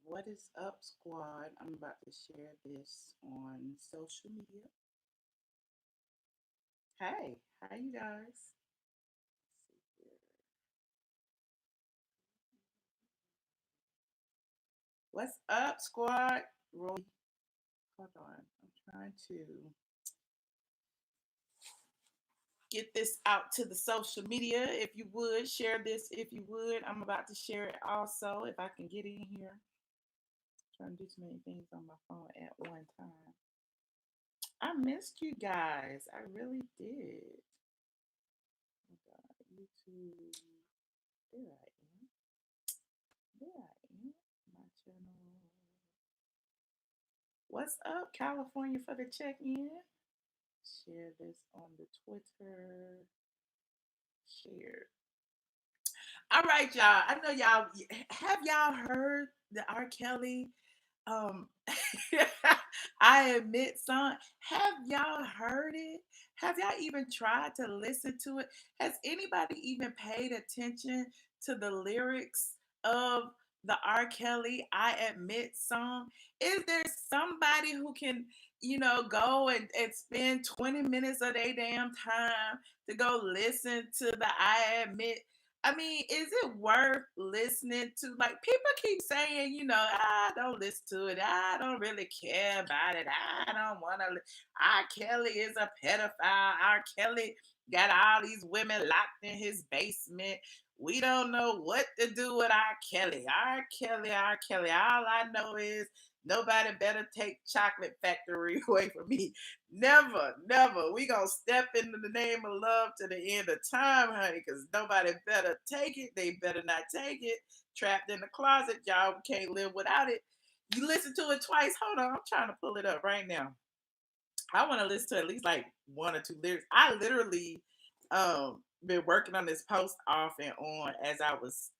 What is up, squad? I'm about to share this on social media. Hey, how you guys? What's up, squad? Roy, hold on. I'm trying to get this out to the social media. If you would share this, if you would, I'm about to share it also. If I can get in here, I'm trying to do too many things on my phone at one time. I missed you guys. I really did. Oh God, YouTube. There I am. There I am. My channel. What's up, California, for the check in? Share this on the Twitter. Share. All right, y'all. I know y'all have y'all heard the R. Kelly um I admit song. Have y'all heard it? Have y'all even tried to listen to it? Has anybody even paid attention to the lyrics of the R. Kelly I Admit song? Is there somebody who can, go and spend 20 minutes of their damn time to go listen to the I Admit? I mean, is it worth listening to? Like, people keep saying, I don't listen to it. I don't really care about it. I don't want to. R. Kelly is a pedophile. R. Kelly got all these women locked in his basement. We don't know what to do with R. Kelly. R. Kelly, R. Kelly. All I know is nobody better take Chocolate Factory away from me. Never, never. We gonna step into the name of love to the end of time, honey, because nobody better take it. They better not take it. Trapped in the closet, y'all. We can't live without it. You listen to it twice. Hold on, I'm trying to pull it up right now. I want to listen to at least like one or two lyrics. I literally been working on this post off and on as I was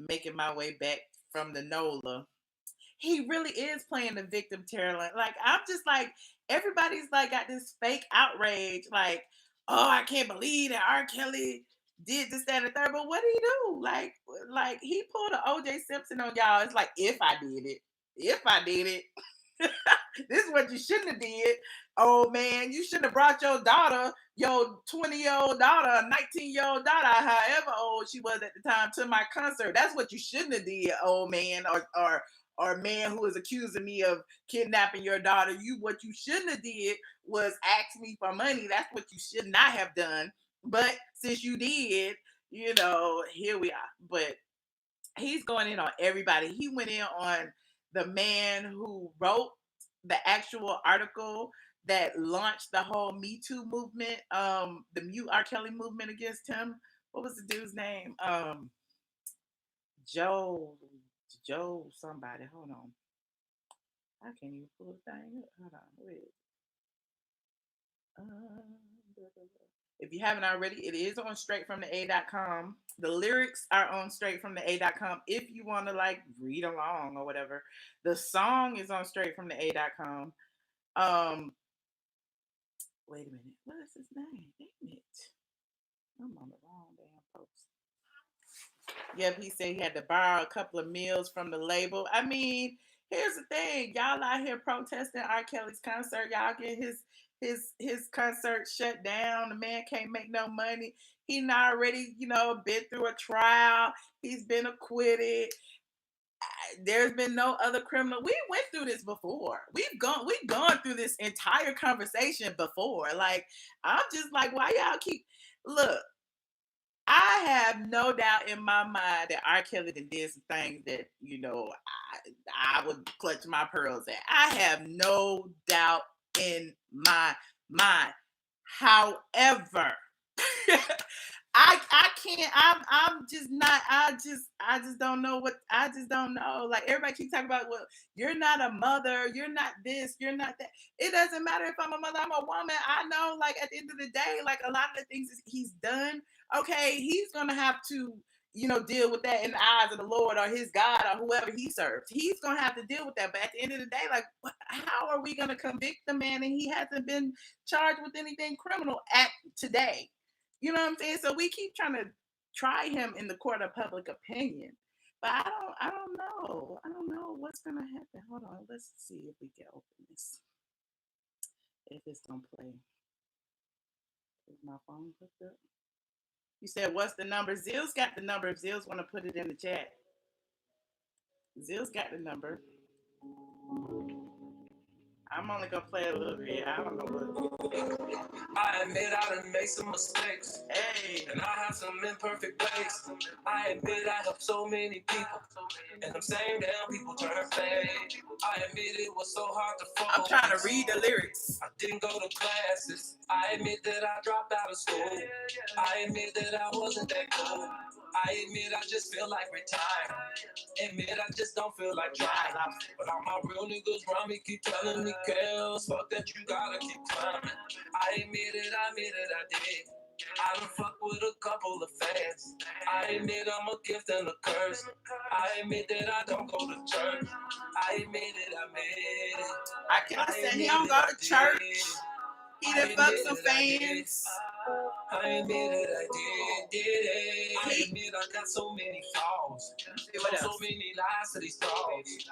making my way back from the NOLA. He really is playing the victim Terrell. Like, I'm just like, everybody's like got this fake outrage, like, oh, I can't believe that R. Kelly did this, that, and the third. But what did he do? Like he pulled an OJ Simpson on y'all. It's like, if I did it, if I did it. This is what you shouldn't have did. Oh man, you shouldn't have brought your daughter, your 20-year-old daughter, 19-year-old daughter, however old she was at the time, to my concert. That's what you shouldn't have did, old man, or man who is accusing me of kidnapping your daughter. What you shouldn't have did was ask me for money. That's what you should not have done. But since you did, here we are. But he's going in on everybody. He went in on the man who wrote the actual article that launched the whole Me Too movement, the Mute R. Kelly movement against him. What was the dude's name? Joe, Joe somebody. Hold on. I can't even pull the thing up. Hold on. Wait. Blah, blah, blah. If you haven't already, it is on straightfromtheA.com. The lyrics are on straightfromtheA.com if you want to like read along or whatever. The song is on straightfromtheA.com. Um, wait a minute. What is his name? Damn it. I'm on the wrong damn post. Yep, he said he had to borrow a couple of meals from the label. I mean, here's the thing. Y'all out here protesting R. Kelly's concert. Y'all get his concert shut down. The man can't make no money. He not already, been through a trial. He's been acquitted. There's been no other criminal. We went through this before. We've gone through this entire conversation before. Like, I'm just like, why y'all keep look? I have no doubt in my mind that R. Kelly did some things that, I would clutch my pearls at. I have no doubt in my mind. However, I can't. I'm just not. I just don't know what. I just don't know. Like, everybody keeps talking about, well, you're not a mother. You're not this. You're not that. It doesn't matter if I'm a mother. I'm a woman. I know. Like, at the end of the day, like, a lot of the things he's done. Okay, he's gonna have to. Deal with that in the eyes of the Lord or his God or whoever he serves. He's gonna have to deal with that. But at the end of the day, like, how are we gonna convict the man and he hasn't been charged with anything criminal at today? You know what I'm saying? So we keep trying to try him in the court of public opinion. But I don't know. I don't know what's gonna happen. Hold on, let's see if we can open this. If it's gonna play. Is my phone hooked up? You said what's the number? Zill's got the number. If Zill's wanna put it in the chat. Zill's got the number. I'm only gonna play a little bit. I don't know what. I admit I done made some mistakes. Hey. And I have some imperfect ways. I admit I helped so many people. And them same damn people turn fake. I admit it was so hard to focus. I'm trying to read the lyrics. I didn't go to classes. I admit that I dropped out of school. I admit that I wasn't that cool. I admit I just feel like retiring. Admit I just don't feel like trying. But all my real niggas around me keep telling me, Kels, fuck that, you gotta keep climbing. I admit it, I did. I done fuck with a couple of fans. I admit I'm a gift and a curse. I admit that I don't go to church. I admit it, I made it. I can't say he don't go to church. He done fuck some fans. I admit it, I did it. I admit I got so many flaws. So many lies to these thoughts.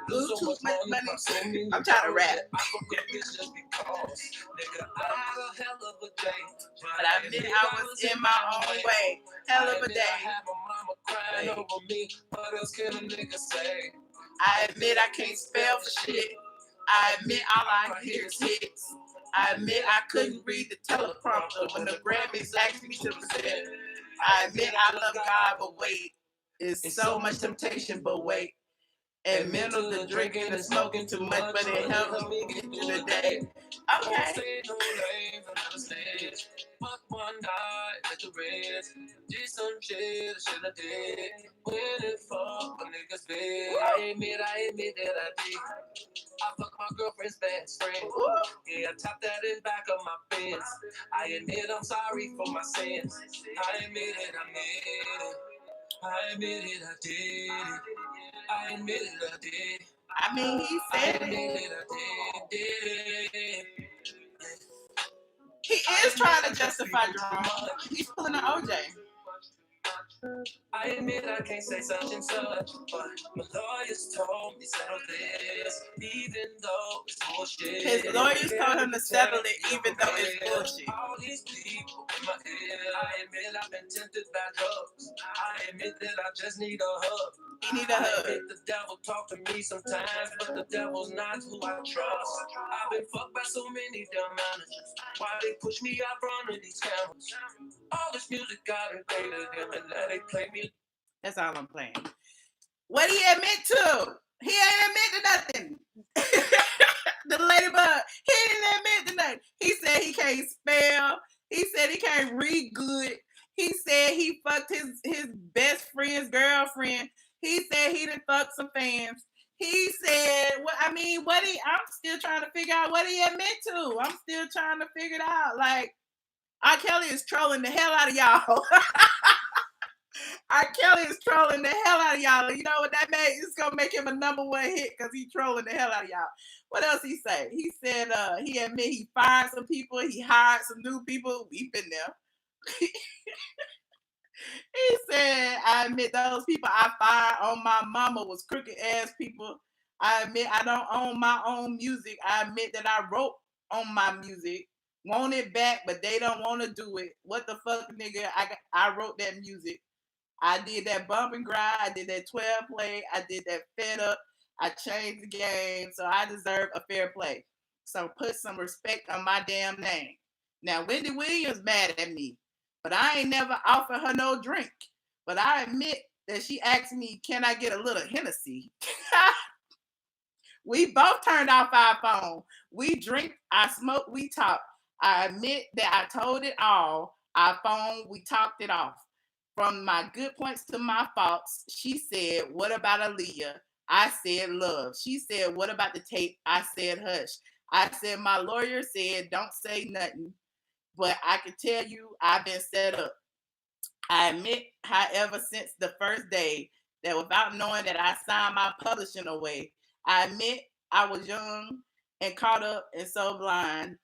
Bluetooth money. I'm trying to rap. I fuck with bitch just because. Nigga, I had a hell of a day. But I admit I was in my own way. Hell of a day. I had my mama crying over me. What else can a nigga say? I admit I can't spell for shit. I admit all I hear is hits. I admit I couldn't read the teleprompter when the Grammys asked me to present. I admit I love God, but wait. It's so much temptation, but wait. Admit of the drinking and smoking too much, but it helped me get through the day. Okay. But one night at the Reds, did some shit I should've did. When it fuck a nigga's bed, I admit that I did. I fuck my girlfriend's best friend. Yeah, I top that in back of my Benz. I admit I'm sorry for my sins. I admit it, I admit it. I admit it, I did it. I admit it, I did. I mean, he said it. I admit it, I did. He is trying to justify Jerome. He's pulling an OJ. I admit I can't say such and such, but my lawyers told me settle this, even though it's bullshit. His lawyers told him to settle it, even though it's bullshit. All these people in my head, I admit I've been tempted by drugs. I admit that I just need a hug. He need a hug. I admit the devil talk to me sometimes, but the devil's not who I trust. I've been fucked by so many dumb managers. Why they push me out front of these cameras? All this music got invaded him and now they play me. That's all I'm playing. What he admit to? He ain't admit to nothing. The ladybug, he didn't admit to nothing. He said he can't spell. He said he can't read good. He said he fucked his best friend's girlfriend. He said he done fucked some fans. He said, I'm still trying to figure out what he admit to. I'm still trying to figure it out. Like, R. Kelly is trolling the hell out of y'all. R. Kelly is trolling the hell out of y'all. You know what that made? It's gonna make him a #1 hit because he's trolling the hell out of y'all. What else he say? He said he admit he fired some people, he hired some new people. We've been there. He said, I admit those people I fired on my mama was crooked ass people. I admit I don't own my own music. I admit that I wrote on my music. Want it back, but they don't want to do it. What the fuck, nigga? I wrote that music. I did that bump and grind. I did that 12 play. I did that fed up. I changed the game, so I deserve a fair play. So put some respect on my damn name. Now, Wendy Williams mad at me, but I ain't never offered her no drink. But I admit that she asked me, can I get a little Hennessy? We both turned off our phone. We drink, I smoke, we talk. I admit that I told it all. Our phone, we talked it off. From my good points to my faults, she said, what about Aaliyah? I said, love. She said, what about the tape? I said, hush. I said, my lawyer said, don't say nothing. But I can tell you, I've been set up. I admit, however, since the first day, that without knowing that I signed my publishing away, I admit I was young and caught up and so blind.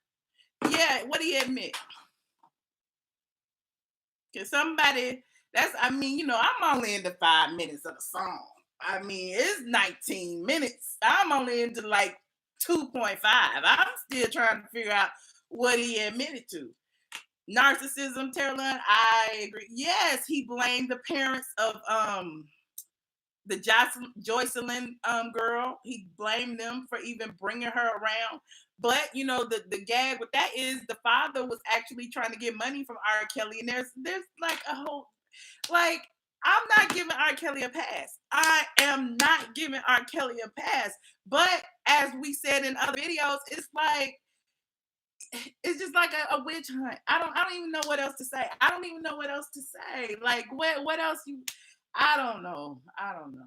Yeah, what do you admit? Can somebody I mean, I'm only into 5 minutes of the song. I mean, it's 19 minutes. I'm only into like 2.5. I'm still trying to figure out what he admitted to. Narcissism, ATLien, I agree. Yes, he blamed the parents of the Joycelyn girl. He blamed them for even bringing her around. But the gag with that is the father was actually trying to get money from R. Kelly, and there's like a whole like I'm not giving R. Kelly a pass. I am not giving R. Kelly a pass. But as we said in other videos, it's just like a witch hunt. I don't even know what else to say. I don't even know what else to say. Like what else you I don't know. I don't know.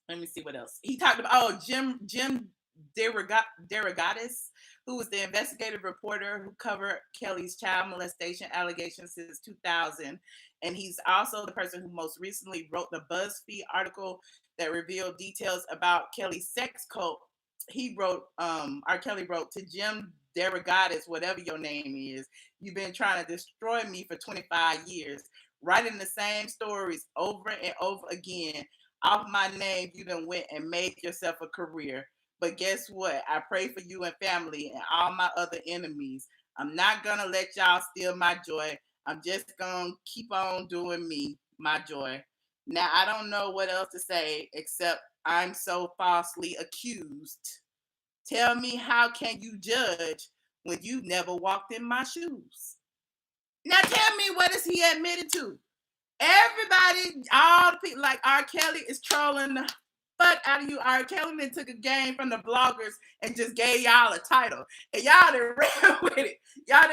Let me see what else. He talked about Jim Derogatis, who was the investigative reporter who covered Kelly's child molestation allegations since 2000. And he's also the person who most recently wrote the BuzzFeed article that revealed details about Kelly's sex cult. R. Kelly wrote to Jim Derogatis, whatever your name is, you've been trying to destroy me for 25 years, writing the same stories over and over again. Off my name, you done went and made yourself a career. But guess what? I pray for you and family and all my other enemies. I'm not gonna let y'all steal my joy. I'm just gonna keep on doing me, my joy. Now I don't know what else to say except I'm so falsely accused. Tell me, how can you judge when you never walked in my shoes? Now tell me, what is he admitted to? Everybody, all the people, like R. Kelly is trolling the fuck out of you. R. Kelly then took a game from the bloggers and just gave y'all a title, and y'all didn't ran with it. Y'all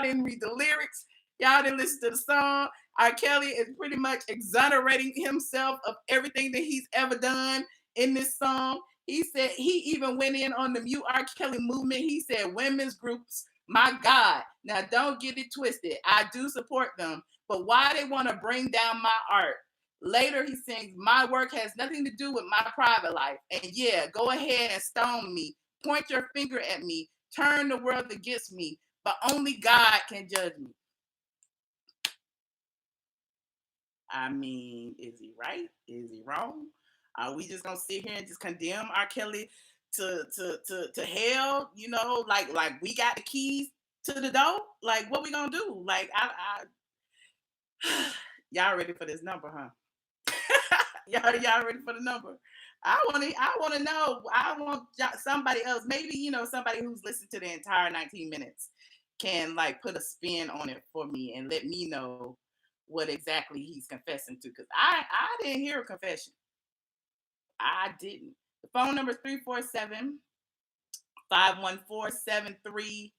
didn't read the lyrics. Y'all didn't listen to the song. R. Kelly is pretty much exonerating himself of everything that he's ever done in this song. He said he even went in on the Mute R. Kelly movement. He said women's groups, my God. Now don't get it twisted. I do support them, but why they want to bring down my art? Later, he sings, my work has nothing to do with my private life. And yeah, go ahead and stone me. Point your finger at me. Turn the world against me. But only God can judge me. I mean, is he right? Is he wrong? Are we just gonna sit here and just condemn R. Kelly to hell? Like we got the keys to the door? Like, what we gonna do? Like, y'all ready for this number, huh? y'all ready for the number? I want to know. I want somebody else, maybe somebody who's listened to the entire 19 minutes can like put a spin on it for me and let me know what exactly he's confessing to, because I didn't hear a confession. I didn't. The phone number is 347-514-7350.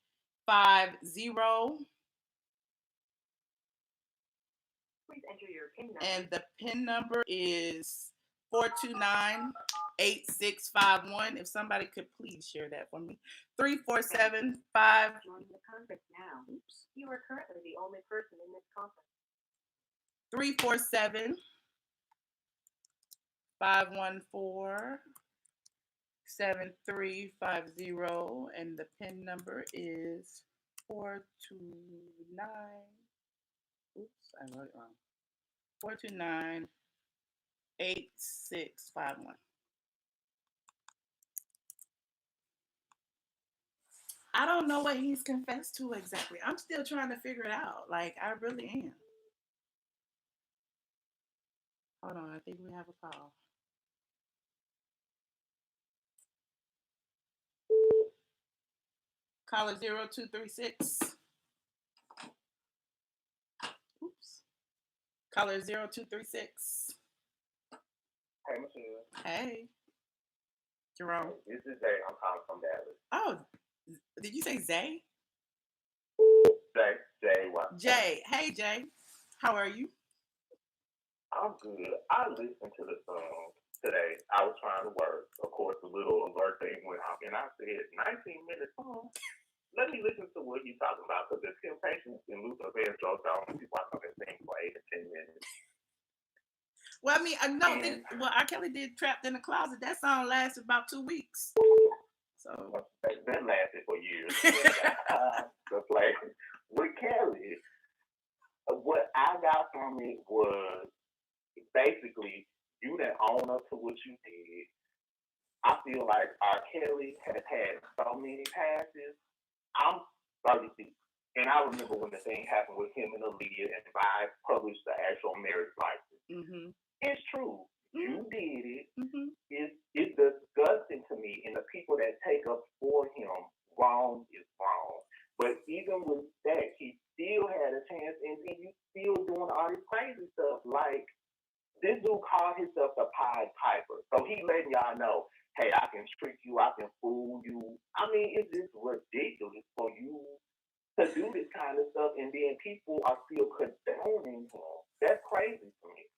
Please enter your PIN number. And the PIN number is 429-8651. If somebody could please share that for me. 347-5. Join the conference now. Oops. You are currently the only person in this conference. 347-514-7350. And the PIN number is 429. Oops, I wrote it wrong. 429-8651. I don't know what he's confessed to exactly. I'm still trying to figure it out. Like, I really am. Hold on, I think we have a call. Caller 0236. Oops. Caller 0236. Hey, Michelle. Hey. Jerome. This is Jay. I'm calling from Dallas. Oh, did you say Zay? Jay. Jay. Hey, Jay. How are you? I'm good. I listened to the song today. I was trying to work. Of course, the little alert thing went off, and I said, 19-minute song? Let me listen to what he's talking about, because it's Temptations and Luther Vandross. I don't see why I'm going to sing for 8 to 10 minutes. Well, I mean, R. Kelly did Trapped in the Closet. That song lasted about 2 weeks. So that lasted for years. The play with Kelly. What I got from it was basically you didn't own up to what you did. I feel like R. Kelly has had so many passes. I'm 36. And I remember when the thing happened with him and Aaliyah and Vibe published the actual marriage license. Mm-hmm. It's true. You did it. Mm-hmm. It's disgusting to me. And the people that take up for him, wrong is wrong. But even with that, he still had a chance, and you still doing all this crazy stuff. Like, this dude called himself the Pied Piper. So he letting y'all know, hey, I can trick you, I can fool you. I mean, it's just ridiculous for you to do this kind of stuff, and then people are still condoning him. That's crazy to me.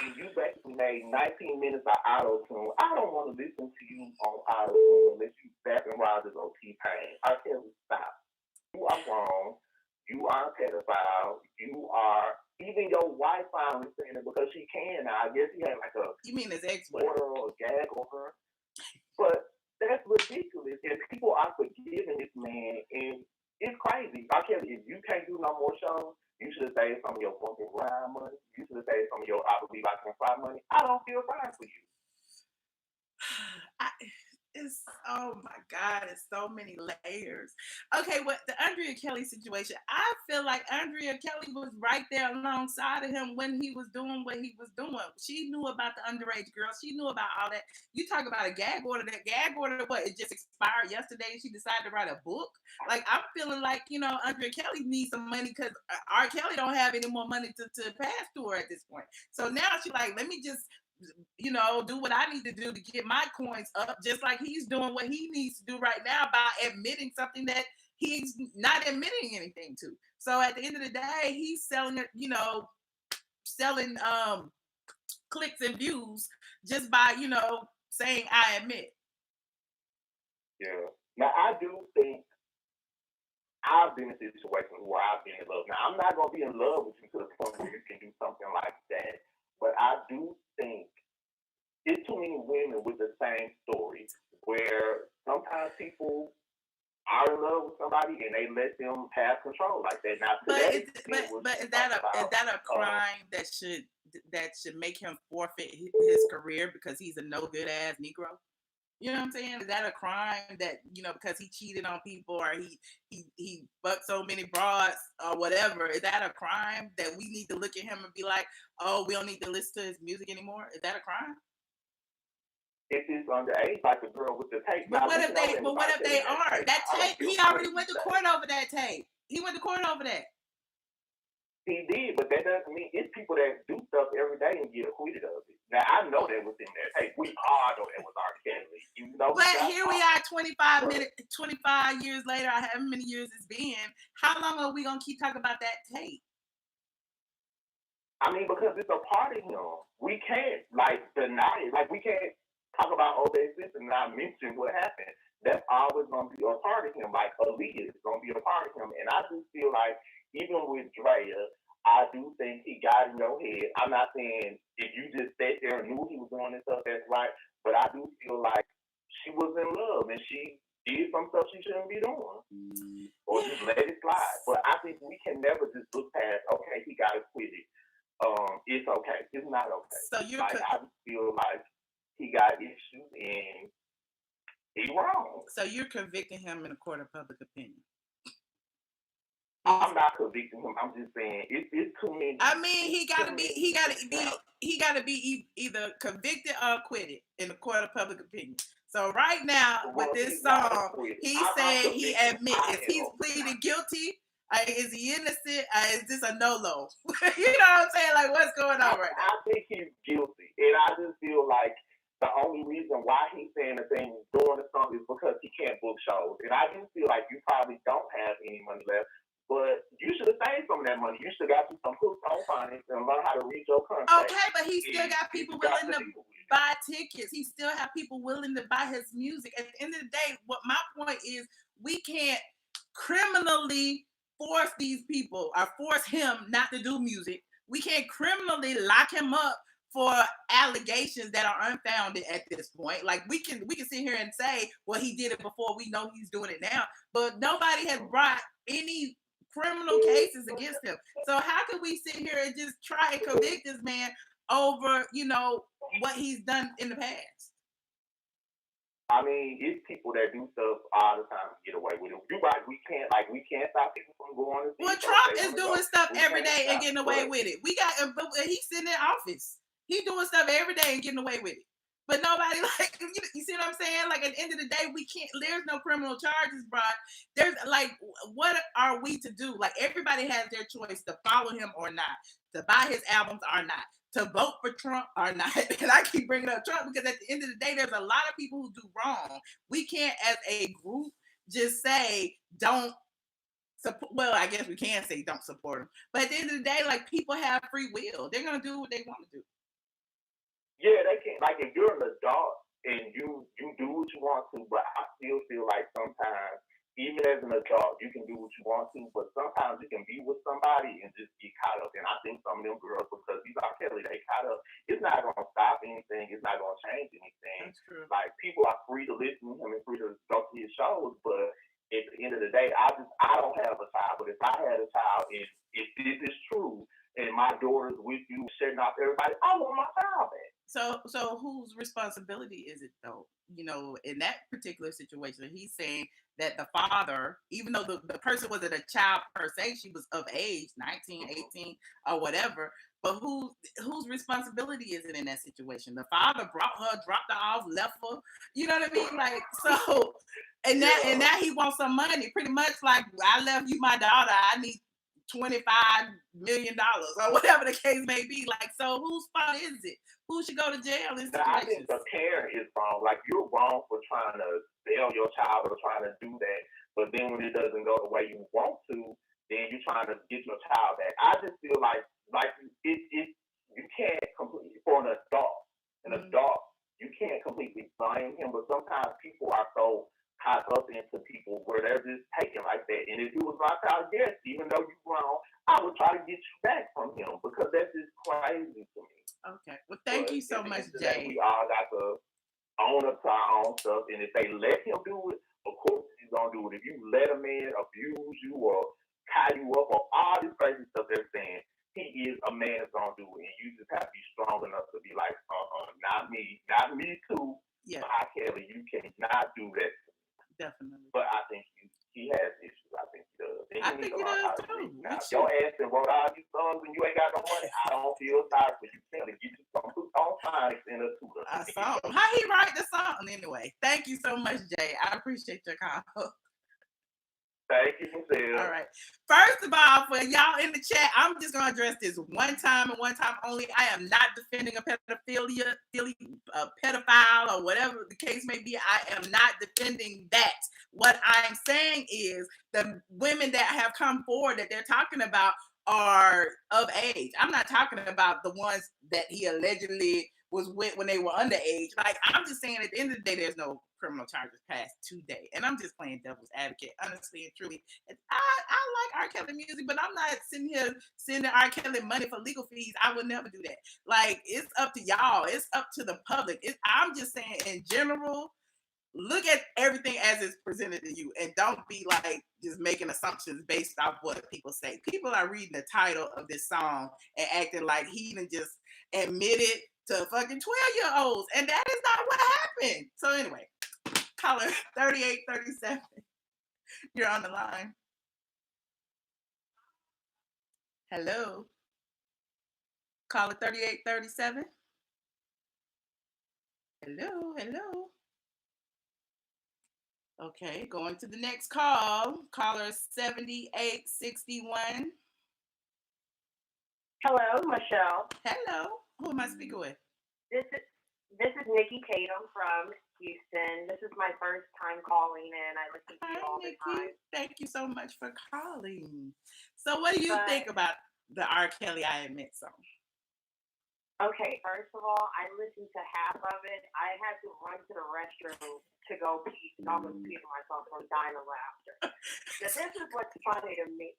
And you basically made 19 minutes of auto tune. I don't want to listen to you on auto tune unless you Bapping Rogers or T-Pain. I tell you, stop. You are wrong. You are a pedophile. You are. Even your wife finally saying it because she can now. I guess he had like a. You mean his ex-wife? Order or a gag over her. But that's ridiculous. And people are forgiving this man. And it's crazy. I tell you, if you can't do no more shows, you should have saved some of your fucking rhyme money. You should have saved some of your I Believe I Can Fly money. I don't feel fine for you. It's, oh my God, it's so many layers. Okay, what the Andrea Kelly situation, I feel like Andrea Kelly was right there alongside of him when he was doing what he was doing. She knew about the underage girl. She knew about all that. You talk about a gag order. That gag order, what, it just expired yesterday and she decided to write a book? Like, I'm feeling like, Andrea Kelly needs some money because R. Kelly don't have any more money to pass to her at this point. So now she's like, let me just do what I need to do to get my coins up, just like he's doing what he needs to do right now by admitting something that he's not admitting anything to. So at the end of the day, he's selling it, selling clicks and views just by, saying I admit. Yeah. Now I do think I've been in situations where I've been in love. Now I'm not gonna be in love with you to the point where you can do something like that. But I do think it's too many women with the same story where sometimes people are in love with somebody and they let them have control like that. Now, but is that a crime that should make him forfeit his career because he's a no good ass Negro? You know what I'm saying? Is that a crime that, because he cheated on people or he fucked so many broads or whatever? Is that a crime that we need to look at him and be like, oh, we don't need to listen to his music anymore? Is that a crime? If it's underage, like the girl with the tape. But what if they are? That tape, he already went to court over that tape. He went to court over that. He did, but that doesn't mean it's people that do stuff every day and get acquitted of it. Now I know that was in there. Hey, we all know that was R. Kelly. But here we are, 25 years later. However many years it's been. How long are we gonna keep talking about that tape? I mean, because it's a part of him. We can't deny it. Like we can't talk about OJ Simpson and not mention what happened. That's always gonna be a part of him. Like Aaliyah is gonna be a part of him, and I do feel like. Even with Drea, I do think he got in your head. I'm not saying if you just sat there and knew he was doing this stuff, that's right. But I do feel like she was in love and she did some stuff she shouldn't be doing. Or just let it slide. But I think we can never just look past, okay, he got acquitted. It's okay. It's not okay. So I feel like he got issues and he's wrong. So you're convicting him in a court of public opinion. I'm not convicting him. I'm just saying it's too many. I mean, he got to be either convicted or acquitted in the court of public opinion. So right now with this song, he's saying he admits he's pleading guilty. Is he innocent? Is this a no-no? You know what I'm saying? Like, what's going on right now? I think he's guilty, and I just feel like the only reason why he's saying the thing during the song is because he can't book shows, and I do feel like you probably don't have any money left. But you should have saved some of that money. You should have got you some hooks on finance and learn how to read your contract. Okay, but he still got people willing to buy tickets. He still have people willing to buy his music. At the end of the day, what my point is, we can't criminally force these people or force him not to do music. We can't criminally lock him up for allegations that are unfounded at this point. Like we can sit here and say, well, he did it before. We know he's doing it now, but nobody has brought any criminal cases against him. So how can we sit here and just try and convict this man over, what he's done in the past? I mean, it's people that do stuff all the time to get away with it. You're right. We can't stop people from going. Well, Trump is doing stuff every day and getting away with it. He's sitting in office. He's doing stuff every day and getting away with it. But nobody, like, you see what I'm saying? Like, at the end of the day, we can't, there's no criminal charges brought. There's, like, what are we to do? Like, everybody has their choice to follow him or not, to buy his albums or not, to vote for Trump or not. And I keep bringing up Trump because at the end of the day, there's a lot of people who do wrong. We can't, as a group, just say, don't support. Well, I guess we can say don't support him. But at the end of the day, like, people have free will. They're going to do what they want to do. Yeah, they can. Like, if you're an adult and you do what you want to, but I still feel like sometimes, even as an adult, you can do what you want to, but sometimes you can be with somebody and just get caught up. And I think some of them girls, because these R. Kelly, they caught up. It's not going to stop anything. It's not going to change anything. That's true. Like, people are free to listen to him and free to go to his shows, but at the end of the day, I don't have a child. But if I had a child, if this is true, and my daughter's with you, shutting off everybody, I want my child back. So whose responsibility is it, though? In that particular situation, he's saying that the father, even though the person wasn't a child per se, she was of age, 19, 18, or whatever, but whose responsibility is it in that situation? The father brought her, dropped her off, left her, you know what I mean? Like, so, and now he wants some money, pretty much like, I left you my daughter, I need $25 million or whatever the case may be. Like, so whose fault is it? Who should go to jail in situations? I think the parent is wrong. Like, you're wrong for trying to sell your child or trying to do that, but then when it doesn't go the way you want to, then you're trying to get your child back. I just feel like you can't completely, for an adult, you can't completely blame him, but sometimes people are so caught up into people where they're just taking like that. And if it was my child, yes, even though you're wrong, I would try to get you back from him because that's just crazy to me. Okay. Well, thank you so much, Jay. We all got to own up to our own stuff. And if they let him do it, of course he's going to do it. If you let a man abuse you or tie you up or all this crazy stuff they're saying, he is a man that's going to do it. And you just have to be strong enough to be like, not me too. Yeah. R. Kelly, you cannot do that. Definitely. But I think he has issues. I think he does. I think he does too. Now, your ass and wrote all these songs and you ain't got no money. I don't feel sorry for you. Kelly, get you some on Phonics and a tutor. A song. How he write the song anyway? Thank you so much, Jay. I appreciate your call. Thank you, Michelle. All right. First of all, for y'all in the chat, I'm just going to address this one time and one time only. I am not defending a pedophile, or whatever the case may be. I am not defending that. What I'm saying is the women that have come forward that they're talking about are of age. I'm not talking about the ones that he allegedly was with when they were underage. Like, I'm just saying at the end of the day, there's no criminal charges passed today. And I'm just playing devil's advocate, honestly and truly. I like R. Kelly music, but I'm not sitting here sending R. Kelly money for legal fees. I would never do that. Like, it's up to y'all. It's up to the public. I'm just saying in general, look at everything as it's presented to you and don't be like just making assumptions based off what people say. People are reading the title of this song and acting like he even just admitted to fucking 12-year-olds, and that is not what happened. So anyway, caller 3837, you're on the line. Hello, caller 3837. Hello. Okay, going to the next call. Caller 7861. Hello, Michelle. Hello. Who am I speaking with? This is Nikki Tatum from Houston. This is my first time calling in. I listen to you all the time. Thank you so much for calling. So what do you think about the R. Kelly I Admit song? Okay, first of all, I listened to half of it. I had to run to the restroom to go pee. I almost peed myself from dying of laughter. So this is what's funny to me.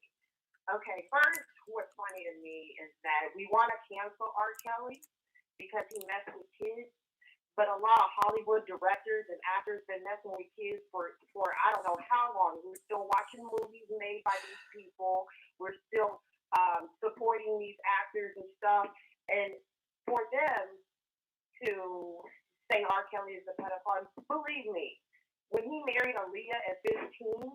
Okay, first, what's funny to me is that we want to cancel R. Kelly because he messed with kids, but a lot of Hollywood directors and actors been messing with kids for I don't know how long. We're still watching movies made by these people. We're still supporting these actors and stuff. And for them to say R. Kelly is a pedophile, believe me, when he married Aaliyah at 15,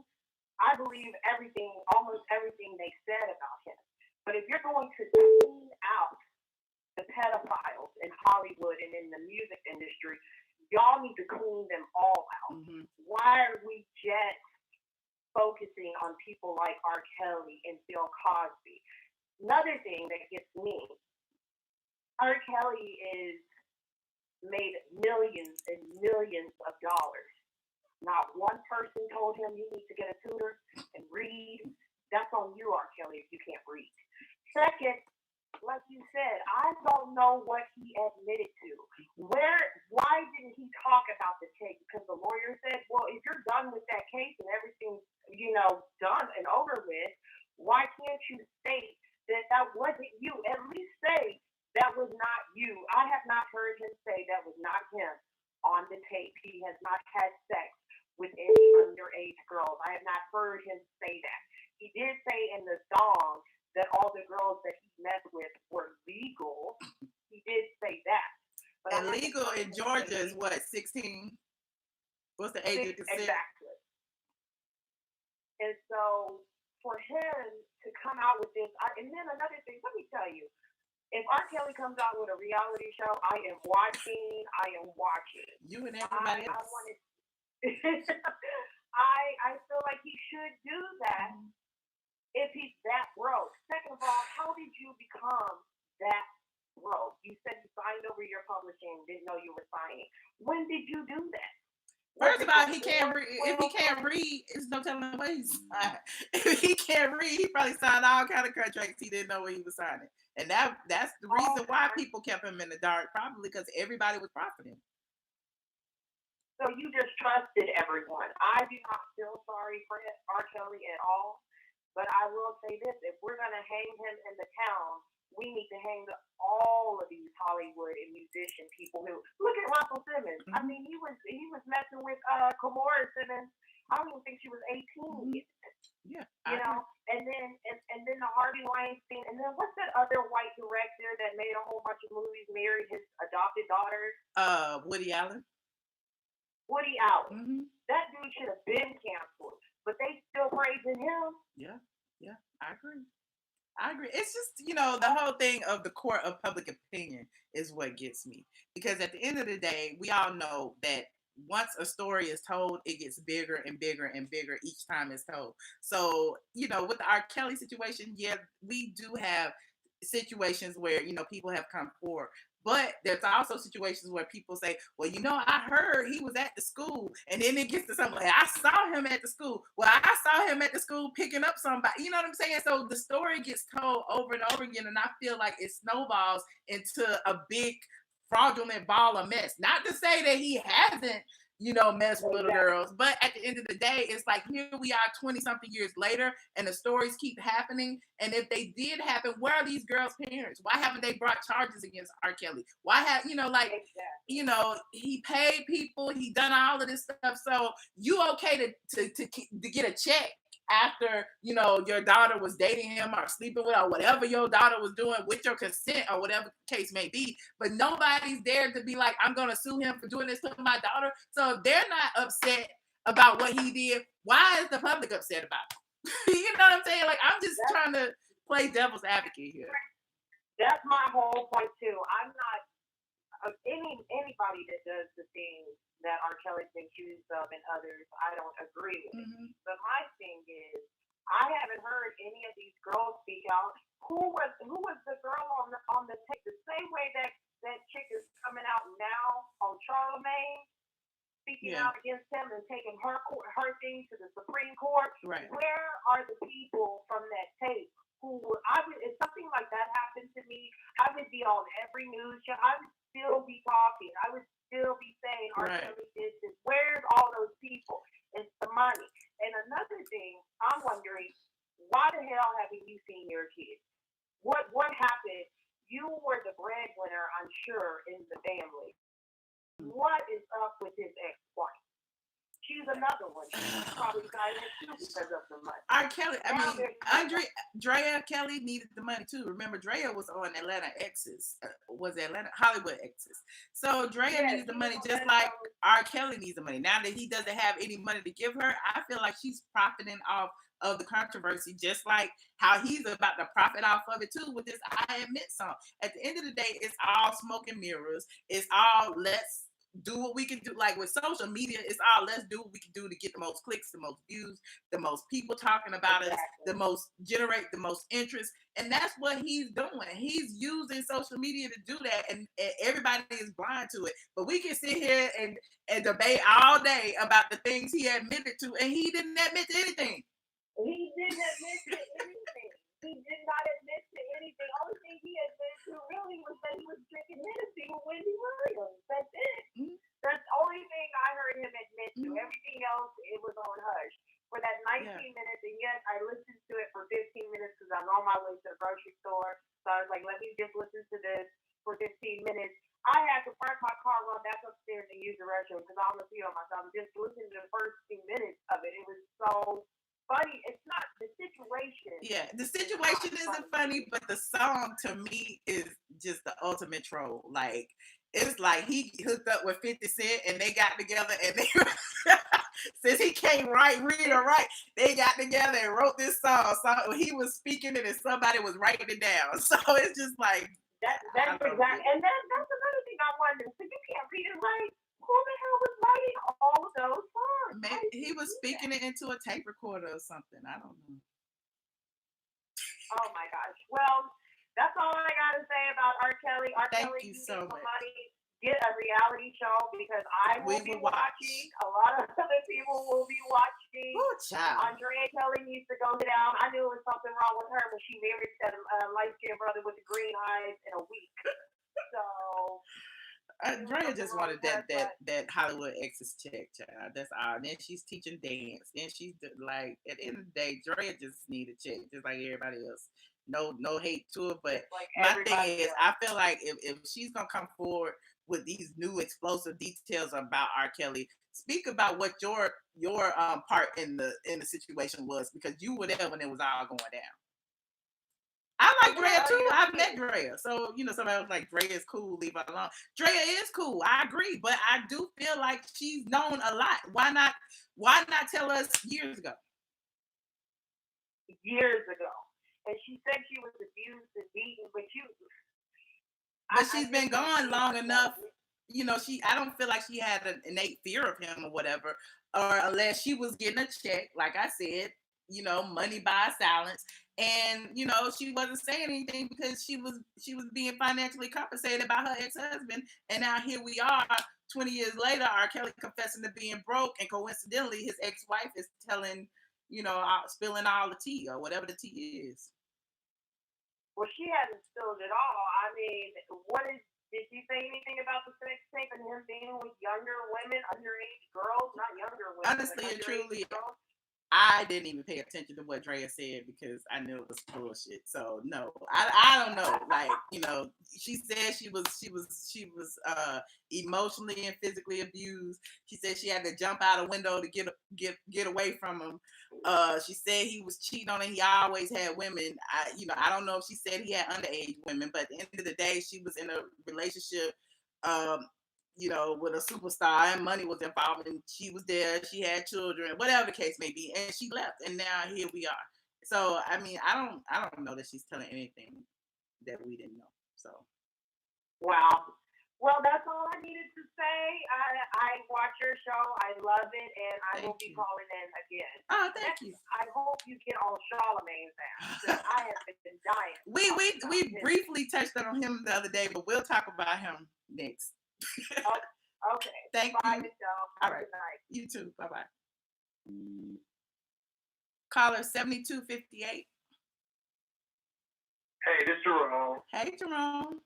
I believe everything, almost everything they said about him. But if you're going to clean out the pedophiles in Hollywood and in the music industry, y'all need to clean them all out. Mm-hmm. Why are we just focusing on people like R. Kelly and Bill Cosby? Another thing that gets me, R. Kelly is made millions and millions of dollars. Not one person told him you need to get a tutor and read. That's on you, R. Kelly, if you can't read. Second, like you said, I don't know what he admitted to. Why didn't he talk about the tape? Because the lawyer said, well, if you're done with that case and everything's, done and over with, why can't you state that wasn't you? At least say that was not you. I have not heard him say that was not him on the tape. He has not had sex with any underage girls. I have not heard him say that. He did say in the song that all the girls that he met with were legal. He did say that. But and legal in Georgia is what, 16? What's the age of consent? Exactly. And so for him to come out with this, and then another thing, let me tell you, if R. Kelly comes out with a reality show, I am watching. You and everybody else. I feel like he should do that if he's that broke. Second of all, how did you become that broke? You said you signed over your publishing, didn't know you were signing. When did you do that? First of all, he can't read. If he can't read, it's no telling what he signed. If he can't read, he probably signed all kind of contracts he didn't know what he was signing. And that's the reason why people kept him in the dark, probably because everybody was profiting. So you just trusted everyone. I do not feel sorry for R. Kelly at all, but I will say this: if we're gonna hang him in the town, we need to hang all of these Hollywood and musician people who look at Russell Simmons. Mm-hmm. I mean, he was messing with Kimora Simmons. I don't even think she was 18 yet. Yeah, and then the Harvey Weinstein, and then what's that other white director that made a whole bunch of movies, married his adopted daughters? Woody Allen. Mm-hmm. That dude should have been canceled, but they still praising him. Yeah, I agree. It's just, the whole thing of the court of public opinion is what gets me. Because at the end of the day, we all know that once a story is told, it gets bigger and bigger and bigger each time it's told. So, with the R. Kelly situation, yeah, we do have situations where, people have come forward. But there's also situations where people say, well, I heard he was at the school. And then it gets to something like, I saw him at the school. Well, I saw him at the school picking up somebody. You know what I'm saying? So the story gets told over and over again. And I feel like it snowballs into a big fraudulent ball of mess. Not to say that he hasn't, mess with little girls. But at the end of the day, it's like, here we are 20-something years later, and the stories keep happening. And if they did happen, where are these girls' parents? Why haven't they brought charges against R. Kelly? Why have, he paid people, he done all of this stuff. So you okay to get a check after, your daughter was dating him or sleeping with, or whatever your daughter was doing with your consent or whatever the case may be. But nobody's there to be like, I'm going to sue him for doing this to my daughter. So if they're not upset about what he did, why is the public upset about it? You know what I'm saying? Like, I'm just trying to play devil's advocate here. That's my whole point too. I'm not anybody that does the things that R. Kelly's been accused of and others, I don't agree with. Mm-hmm. But my thing is, I haven't heard any of these girls speak out. Who was the girl on the tape? The same way that chick is coming out now on Charlemagne, speaking out against him and taking her thing to the Supreme Court. Right. Where are the people from that tape? If something like that happened to me, I would be on every news show. I would still be talking. I would still be saying, R. Kelly did this. Where's all those people? It's the money. And another thing, I'm wondering, why the hell haven't you seen your kids? What happened? You were the breadwinner, I'm sure, in the family. what is up with his ex-wife? She's another one. She's probably silent too because of the money. R. Kelly, Now Drea Kelly needed the money too. Remember, Drea was on Atlanta Exes, Hollywood Exes. So Drea needs the money just like R. Kelly needs the money. Now that he doesn't have any money to give her, I feel like she's profiting off of the controversy, just like how he's about to profit off of it too with this "I Admit" song. At the end of the day, it's all smoke and mirrors. It's all let's do what we can do. Like with social media, it's all let's do what we can do to get the most clicks, the most views, the most people talking about us, generate the most interest. And that's what he's doing. He's using social media to do that, and everybody is blind to it. But we can sit here and debate all day about the things he admitted to, and he didn't admit to anything. He didn't admit to anything. He did not admit to anything. The only thing he admitted to really was that he was drinking Hennessy with Wendy Williams. That's it. Mm-hmm. That's the only thing I heard him admit to. Mm-hmm. Everything else, it was on hush. For that 19 minutes, and yes, I listened to it for 15 minutes because I'm on my way to the grocery store. So I was like, let me just listen to this for 15 minutes. I had to park my car, run back upstairs, and use the restroom because I almost peed on myself. Just listening to the first few minutes of it. It was so funny. It's not the situation. Yeah, the situation isn't funny, but the song to me is just the ultimate troll. Like, it's like he hooked up with 50 Cent and they got together and they since he can't read or write, they got together and wrote this song. So he was speaking it and somebody was writing it down. So it's just like that's exactly. And that's another thing I wonder. So you can't read and write. Who the hell was writing all of those songs? Maybe he was speaking it into a tape recorder or something. I don't know. Oh my gosh. Well, that's all I gotta say about R. Kelly. Thank you so much. Money, get a reality show because I will be watching. A lot of other people will be watching. Oh, child. Andrea Kelly needs to go down. I knew there was something wrong with her when she married that light-skinned brother with the green eyes in a week. So Drea just wanted that Hollywood Exes check, child. That's all. Then she's teaching dance. Then she's like, at the end of the day, Drea just need a check, just like everybody else. No hate to it, but like my thing is, I feel like if she's gonna come forward with these new explosive details about R. Kelly, speak about what your part in the situation was, because you were there when it was all going down. I like Drea too. I've met Drea. So, somebody was like, Drea is cool, leave her alone. Drea is cool. I agree. But I do feel like she's known a lot. Why not tell us years ago? Years ago. And she said she was abused and beaten, but she's been gone long enough. I don't feel like she had an innate fear of him or whatever. Or unless she was getting a check, like I said, money by silence. And she wasn't saying anything because she was being financially compensated by her ex-husband. And now here we are 20 years later, R. Kelly confessing to being broke, and coincidentally his ex-wife is telling, spilling all the tea or whatever the tea is. Well, she hasn't spilled it all. I mean, did she say anything about the sex tape and him being with younger women, underage girls, not younger women? Honestly and truly, I didn't even pay attention to what Drea said because I knew it was bullshit. So no, I don't know. Like, she said she was emotionally and physically abused. She said she had to jump out a window to get away from him. She said he was cheating on her. He always had women. I don't know if she said he had underage women, but at the end of the day, she was in a relationship. With a superstar, and money was involved, and she was there, she had children, whatever the case may be, and she left, and now here we are. So, I mean, I don't know that she's telling anything that we didn't know. So, wow. Well, that's all I needed to say. I watch your show. I love it, and I will be calling in again. Oh, thank you. I hope you get on Charlamagne's ass. I have been dying. We briefly touched on him the other day, but we'll talk about him next. Okay. Thank Bye, you. Michelle. All right. You too. Bye-bye. Caller 7258. Hey, this is Jerome. Hey, Jerome.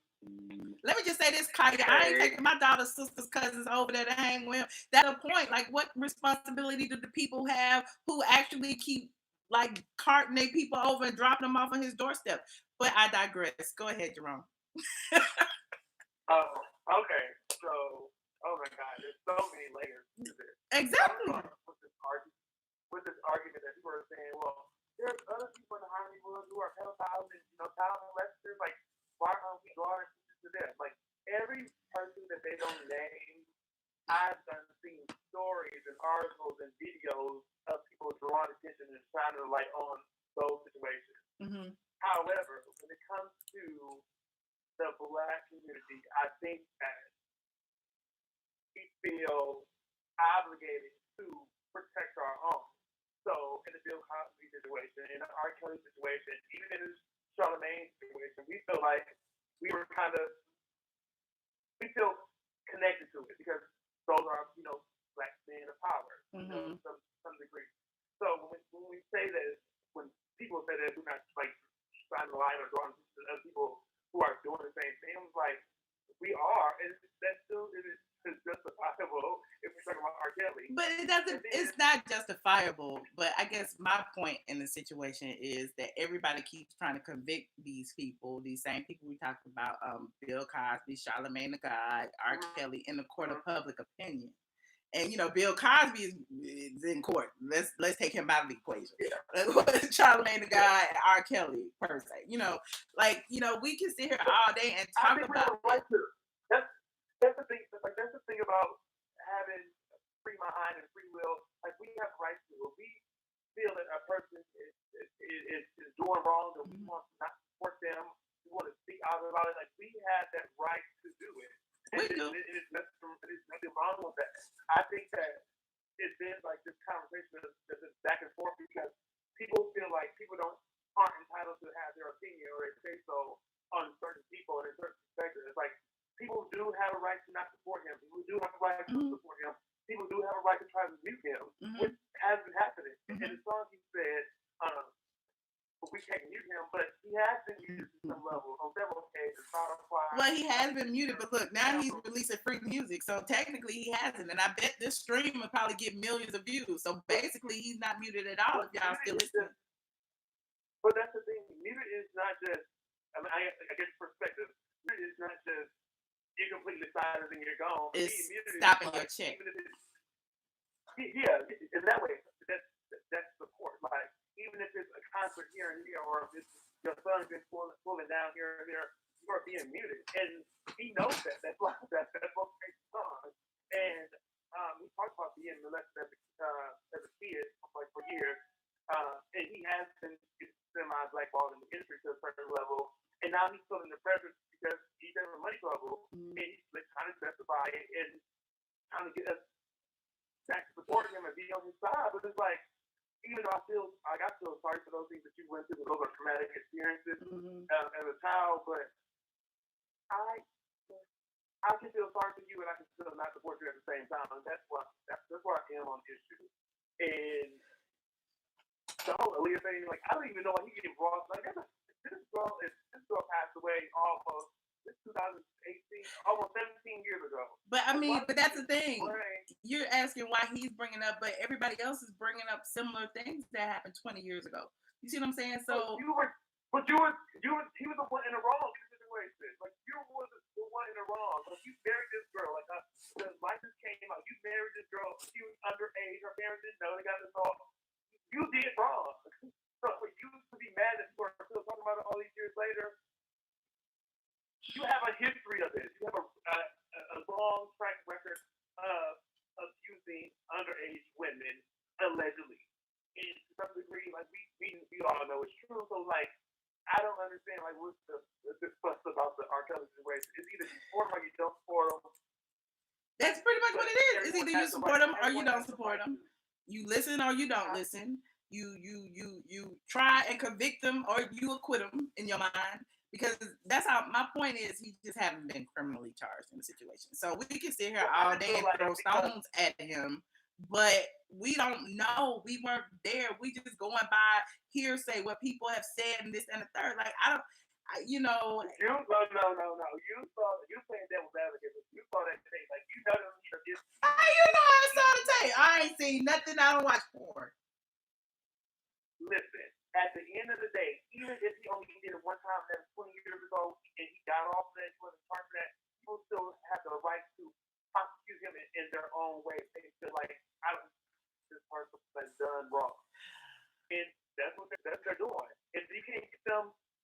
Let me just say this, Kaya. I ain't taking my daughter's sisters, cousins over there to hang with. That's the point. Like, what responsibility do the people have who actually keep, like, carting their people over and dropping them off on his doorstep? But I digress. Go ahead, Jerome. Okay. So, Oh my God, there's so many layers to this. Exactly. With this argument that people are saying, well, there's other people in Hollywood who are pedophiles and child molesters. Like, why aren't we drawing attention to them? Like, every person that they don't name, I've seen stories and articles and videos of people drawing attention and shining a light on those situations. Mm-hmm. However, when it comes to the Black community, I think that we feel obligated to protect our own. So, in the Bill Cosby situation, in the R. Kelly situation, even in the Charlamagne situation, we feel like we feel connected to it because those are, Black men of power, Mm-hmm. to some degree. So, when we say this, when people say that we're not like shining the light or drawing attention to people who are doing the same thing, I'm like, we are, and that still is justifiable if we're talking about R. Kelly. But it doesn't. It's not justifiable. But I guess my point in the situation is that everybody keeps trying to convict these people, these same people we talked about, Bill Cosby, Charlamagne the God, R. Kelly, in the court of public opinion. And Bill Cosby is in court. Let's take him out of the equation. Yeah. Charlamagne the God and R. Kelly per se. We can sit here all day and talk about. That's the thing. That's the thing about having free mind and free will. Like, we have rights to it. We feel that a person is doing wrong, and we want to not support them. We want to speak out about it. Like, we have that right to do it. We do. There's nothing wrong with that. I think that it's been like this conversation that's back and forth because people feel like people aren't entitled to have their opinion or they say so on certain people and in certain perspectives. It's like, people do have a right to not support him. People do have a right to support him. People do have a right to try to mute him, which has been happening. And the song he said, we can't mute him, but he has been muted to some level on several occasions. Well, he has been muted, but look, now he's releasing free music, so technically he hasn't. And I bet this stream will probably get millions of views. So basically, he's not muted at all. If y'all still listening. But that's the thing. Muted is not just. I guess perspective. Muted is not just you're completely silent and you're gone. It's stopping your check. Yeah, in that way, that's support. Like, even if it's a concert here and there, or if your son's been pulling down here and there, you are being muted, and he knows that. That's what makes the song. And we talked about being molested as a kid, like, for years, and he has been semi-blackballed in the industry to a certain level, and now he's feeling the pressure because he's in a money trouble, and he's trying to justify it and trying to get us back to support him and be on his side. But it's like, even though I feel sorry for those things that you went through, those are traumatic experiences as a child, but I can feel sorry for you and I can still not support you at the same time. And that's where I am on the issue. And the whole Aaliyah thing, like, I don't even know why he getting brought. Like, this girl passed away almost. This 2018, almost 17 years ago. But I mean, but that's the thing. You're asking why he's bringing up, but everybody else is bringing up similar things that happened 20 years ago. You see what I'm saying? So he was the one in the wrong situation. Like, you were the one in the wrong. Like, you married this girl. Like, the license came out. You married this girl. She was underage. Her parents didn't know. They got this all. You did wrong. So for you to be mad that people are still talking about it all these years later. You have a history of this. You have a long track record of abusing underage women, allegedly. And to some degree, like, we all know it's true. So, like, I don't understand, like, what's this fuss about the R. Kelly situation. It's either you support him or you don't support him. That's pretty much what it is. It's either you support him or you don't support him. You listen or you don't listen. You try and convict them or you acquit them in your mind. Because that's how my point is, he just haven't been criminally charged in the situation. So we can sit here all day and throw stones at him, but we don't know. We weren't there. We just going by hearsay, what people have said and this and the third. Like, No. You playing devil's advocate. You saw that tape. Like, you know this. How you know I saw the tape? I ain't seen nothing. I don't watch porn. Listen. At the end of the day, even if he only did it one time, that was 20 years ago, and he got off that, was charged for that, people still have the right to prosecute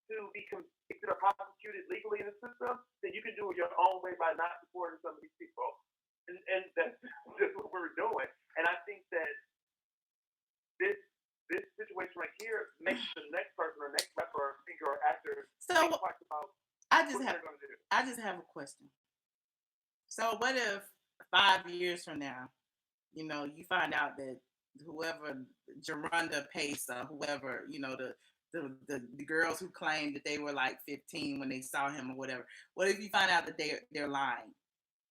to be convicted or prosecuted legally in the system, then you can do it your own way by not supporting some of these people. And that's just what we're doing. And I think that this situation right here makes the next person or next rapper or singer or actor think twice about what they're going to do. I just have a question. So what if 5 years from now, you know, you find out that whoever Geronda Pace or whoever, you know, the girls who claimed that they were like 15 when they saw him or whatever. What if you find out that they're lying?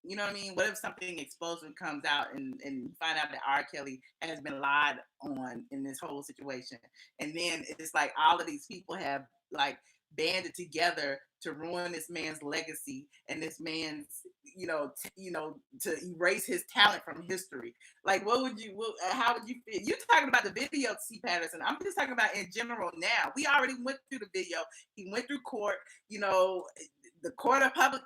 You know what I mean? What if something explosive comes out and you find out that R. Kelly has been lied on in this whole situation? And then it's like all of these people have like banded together to ruin this man's legacy and this man's, to erase his talent from history. Like, how would you feel? You're talking about the video, C. Patterson. I'm just talking about in general now. We already went through the video. He went through court, the court of public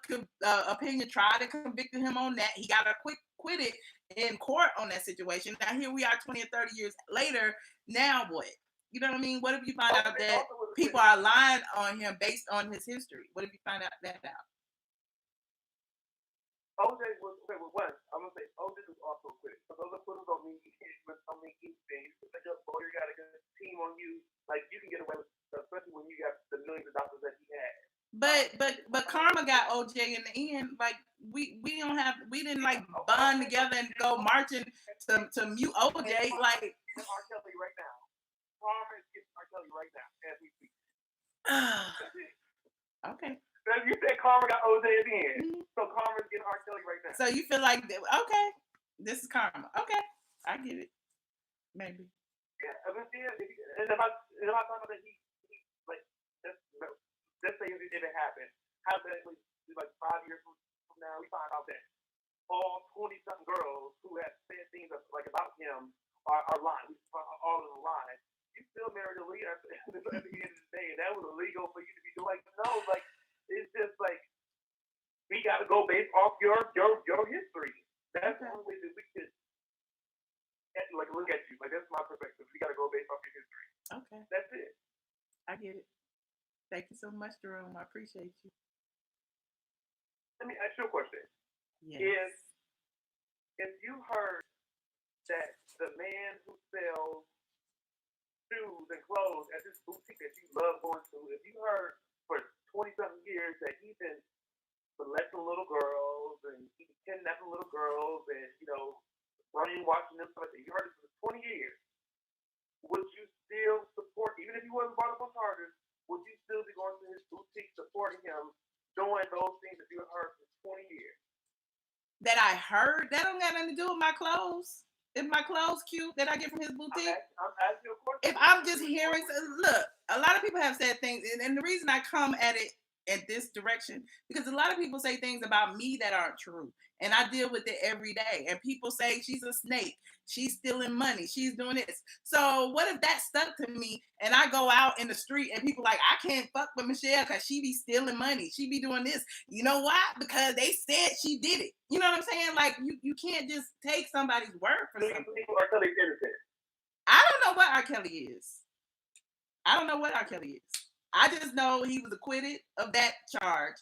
opinion tried to convict him on that. He got acquitted in court on that situation. Now here we are 20 or 30 years later. Now what? You know what I mean? What if you find out that people are lying on him based on his history? What if you find out that out? OJ was what? I'm gonna say OJ was also acquitted. So those acquittals don't mean anything. You pick up lawyer, you got a good team on you. Like you can get away with stuff, especially when you got the millions of dollars that he had. But Karma got OJ in the end. Like we didn't like bond together and go marching to mute OJ. Like R. Kelly right now. Karma is getting R. Kelly right now as we speak. Okay. You said Karma got OJ at the end, so Karma's getting R. Kelly right now. So you feel like okay, this is Karma. Okay, I get it. Maybe. Yeah, and if I thought that he like let's say if it happened, hypothetically, like 5 years from now, we find out that all 20-something girls who have said things like about him are lying. We find all of them lying. You still married ATLien at the end of the day, and that was illegal for you to be doing. Like no, like it's just like we got to go based off your history. That's the only way that we could like look at you. Like that's my perspective. We got to go based off your history. Okay, that's it. I get it. Thank you so much, Jerome. I appreciate you. Let me ask you a question. Yes. If you heard that the man who sells shoes and clothes at this boutique that you love going to, if you heard for 20-something years that he's been molesting little girls and he's kidnapping little girls and, brainwashing them, stuff like that, you heard it for 20 years, would you still support, even if he wasn't brought up on charges, would you still be going to his boutique supporting him doing those things that you heard for 20 years? That I heard? That don't got nothing to do with my clothes. If my clothes cute that I get from his boutique? I'm asking you a question. If I'm just hearing, look, a lot of people have said things, and the reason I come at it at this direction, because a lot of people say things about me that aren't true. And I deal with it every day. And people say she's a snake. She's stealing money. She's doing this. So what if that stuck to me and I go out in the street and people like, I can't fuck with Michelle because she be stealing money. She be doing this. You know why? Because they said she did it. You know what I'm saying? Like you can't just take somebody's word for something. R. Kelly's innocent. I don't know what R. Kelly is. I don't know what R. Kelly is. I just know he was acquitted of that charge.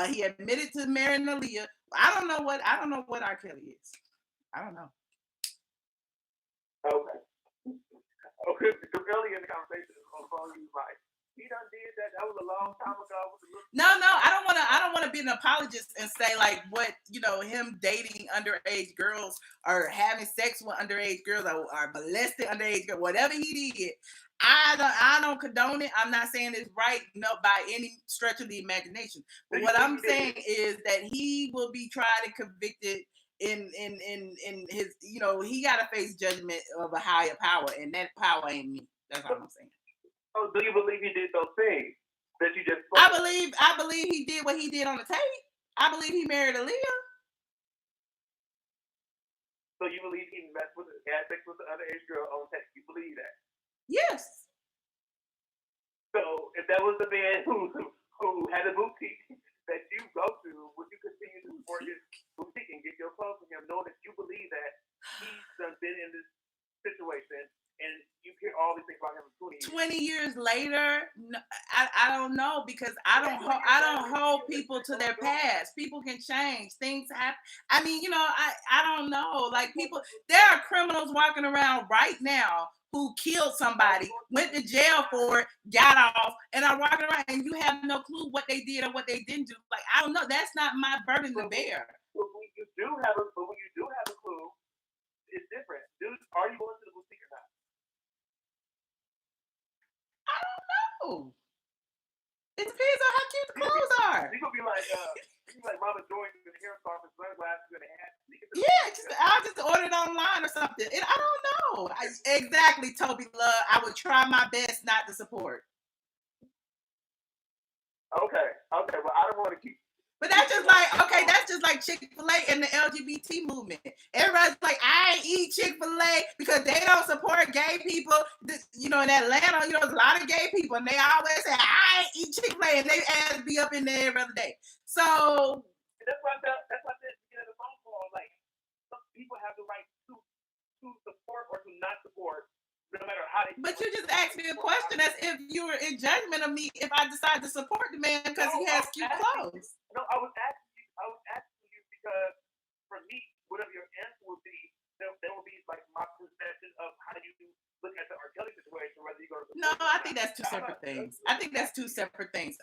He admitted to marrying ATLien. I don't know what R. Kelly is. I don't know. Okay. Because earlier in the conversation on the phone, he was like, he done did that. That was a long time ago. No, I don't want to be an apologist and say like what him dating underage girls or having sex with underage girls or molesting underage girls, whatever he did. I don't condone it. I'm not saying it's right, by any stretch of the imagination. But what I'm saying is that he will be tried and convicted in his, he got to face judgment of a higher power, and that power ain't me. That's all I'm saying. Oh, do you believe he did those things that you just spoke? I believe he did what he did on the tape. I believe he married ATLien. So you believe he had sex with the underage girl on tape? You believe that? Yes. So if that was the man who had a boutique that you go to, would you continue to support his boutique and get your clothes from him, knowing that you believe that he's been in this situation and you hear all these things about him 20 years later, no, I don't know, because I don't hold people to their past. People can change. Things happen. I mean, I don't know. Like, people, there are criminals walking around right now who killed somebody, went to jail for it, got off, and are walking around, and you have no clue what they did or what they didn't do. Like, I don't know. That's not my burden to bear. But when you do have a clue, it's different. Dude, are you going to the boutique or not? I don't know. It depends on how cute the clothes are. You could be like Mama Joy in the hair salon, sunglasses, and a hat. Yeah, I'll just order it online or something. I don't know. Exactly, Toby Love. I would try my best not to support. Okay. Well, I don't want to keep. But that's just like Chick-fil-A and the LGBT movement. Everybody's like, I ain't eat Chick-fil-A because they don't support gay people. In Atlanta, there's a lot of gay people, and they always say, I ain't eat Chick-fil-A, and they ass be up in there every other day. So that's why I said the phone call. Like, some people have the right to support or to not support, no matter how they. But you just asked me a question as if you were in judgment of me if I decide to support the man because he has cute clothes. No, I was asking you because for me, whatever your answer would be, there will be like my perception of how you look at the R. Kelly situation, whether you go to. No, I think that's two separate things.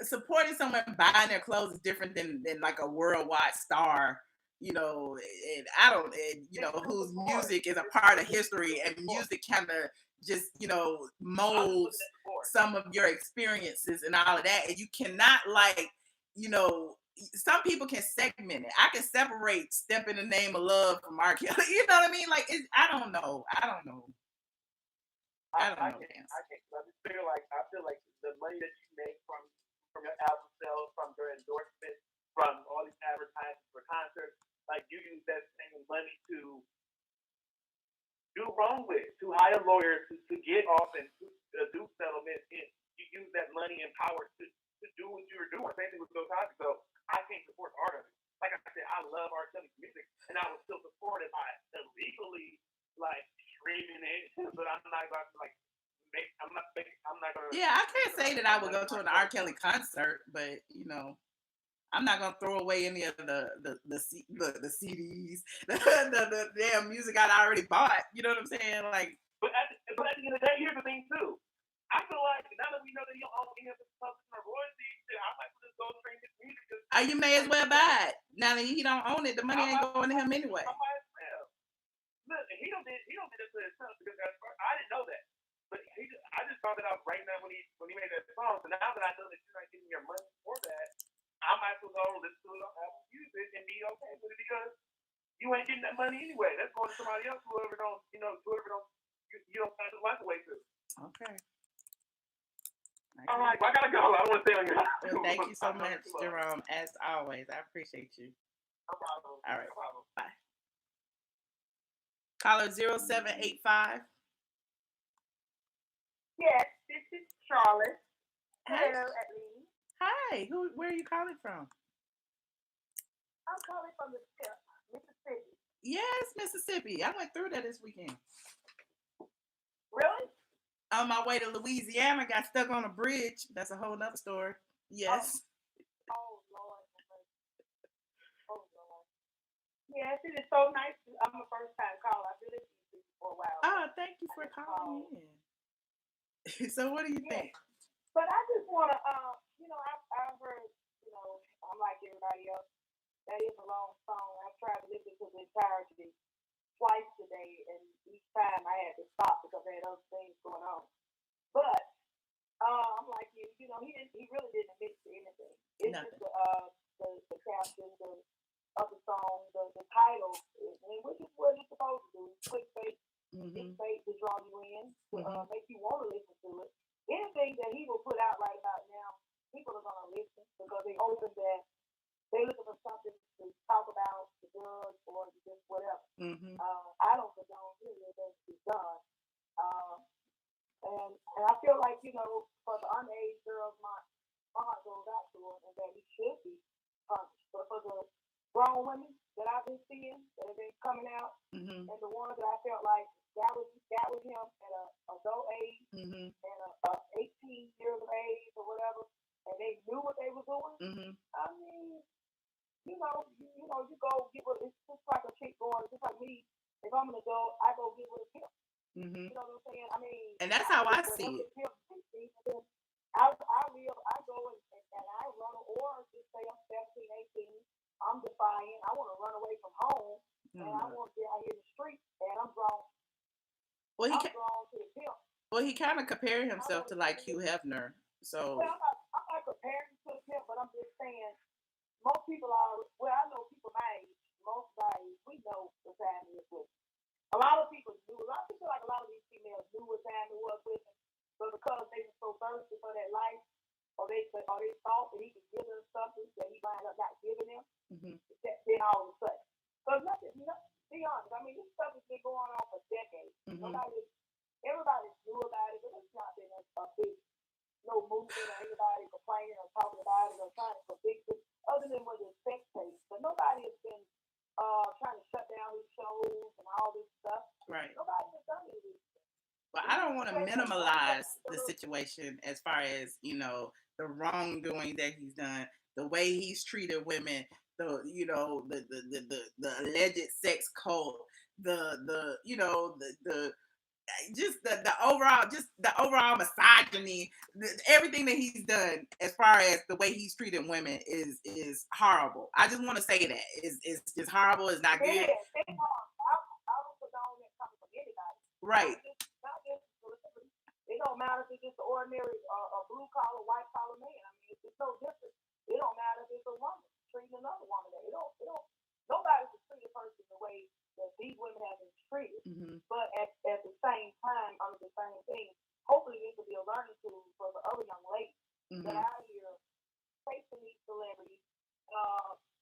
Supporting someone buying their clothes is different than like a worldwide star. And I don't, whose music is a part of history, and music kind of just, molds some of your experiences and all of that. And you cannot, like, some people can segment it. I can separate "Step in the Name of Love" from R. Kelly. You know what I mean? Like, I don't know. I can't. I feel like the money that you make from your album sales, from your endorsements, from all these advertisements for concerts, like, you use that same money to do wrong with, to hire lawyers, to get off and to do settlements. You use that money and power to do what you were doing. Same thing with Bill Cosby. So I can't support art of it. Like I said, I love R. Kelly's music, and I would still support it by illegally, like, streaming it, but I'm not going to, like, I'm not going to. Yeah, I can't say that I would go to an R. Kelly concert, but I'm not gonna throw away any of the CDs, the damn music I already bought. You know what I'm saying? Like, but at the end of the day, here's the thing too. I feel like now that we know that you don't own any of the publishing or royalties, I might just go stream his music. You may as well buy it. Now that he don't own it, the money ain't going to him anyway. I might as well. Look, he don't did this to himself because I didn't know that. But I just found it out right now when he made that song. So now that I know that you're not getting your money for that, I might as well go listen to it on Apple Music and be okay with it because you ain't getting that money anyway. That's going to somebody else, whoever don't you don't sign the life away to. Okay. All right, well, I gotta go. I don't want to stay on your. Well, thank you so much, Jerome. As always, I appreciate you. No problem. All right. No problem. Bye. Caller 0785. Yes, this is Charlotte. Hey. Hello, ATLien. Hi. Where are you calling from? I'm calling from Mississippi. Yes, Mississippi. I went through that this weekend. Really? On my way to Louisiana, got stuck on a bridge. That's a whole nother story. Yes. Oh Lord. Oh Lord. Yes, it is so nice. I'm a first time caller. I've been listening to you for a while. Oh, thank you for calling in. So what do you think? But I just want to, I've heard, I'm like everybody else. That is a long song. I've tried to listen to the entirety twice today, and each time I had to stop because I had other things going on. But I'm like you, he really didn't admit to anything. It's just the caption, of the song, the title, which is what it's supposed to do. Clickbait, clickbait to draw you in, to make you want to listen to it. Anything that he will put out right about now, people are going to listen because they hoping that they're looking for something to talk about, the drugs, or just whatever. I don't condone really that it's done. And I feel like, for the underage girls, my heart goes out to them and that he should be punished. But for the grown women that I've been seeing, that have been coming out, and the ones that I felt like got with him at a adult age Mm-hmm. and 18 years of age or whatever, and they knew what they were doing. Mm-hmm. I mean, you go get with it's just like a chick going, just like me. If I'm an adult, I go get with a pimp. Mm-hmm. You know what I'm saying? I mean, And that's I how I get see whatever it. the pimp thinks, and then I go and I run, or just say I'm 17, 18. I'm defiant. I want to run away from home, and I want to get out here in the street, and I'm drawn. Well, I'm drawn to the pimp. he kind of compared I himself want to to like see Hugh it. Hefner. So Well, I'm not comparing to the pimp, but I'm just saying most people are. Well, I know people my age, most my age, we know what time it is with. A lot of people knew. A lot of people, like a lot of these females, knew what time it was with him, but because they were so thirsty for that life, or they thought that he could give them something that he might have not given them, mm-hmm. then all of a sudden, because nothing. Be honest. I mean, this stuff has been going on for decades. Mm-hmm. Everybody knew about it, but it's not been a big no movement or anybody complaining or talking about it or trying to convict it, other than with his sex tape. But nobody has been trying to shut down his shows and all this stuff. Right. Nobody has done any of this. But I don't want to minimize the situation as far as, you know, the wrongdoing that he's done, the way he's treated women, the, you know, the alleged sex cult, the you know, the just the overall misogyny, everything that he's done as far as the way he's treated women is horrible. I just want to say that is just horrible. It's not good. It's I don't condone that coming from anybody. Right. Not just it don't matter if it's just an ordinary blue collar, white collar man. I mean, it's no different. It don't matter if it's a woman treating another woman. It don't. Nobody can treat a person the way that these women have been treated. Mm-hmm. But at the same time, under the same thing, hopefully this will be a learning tool for the other young ladies mm-hmm. that are out here chasing these celebrities,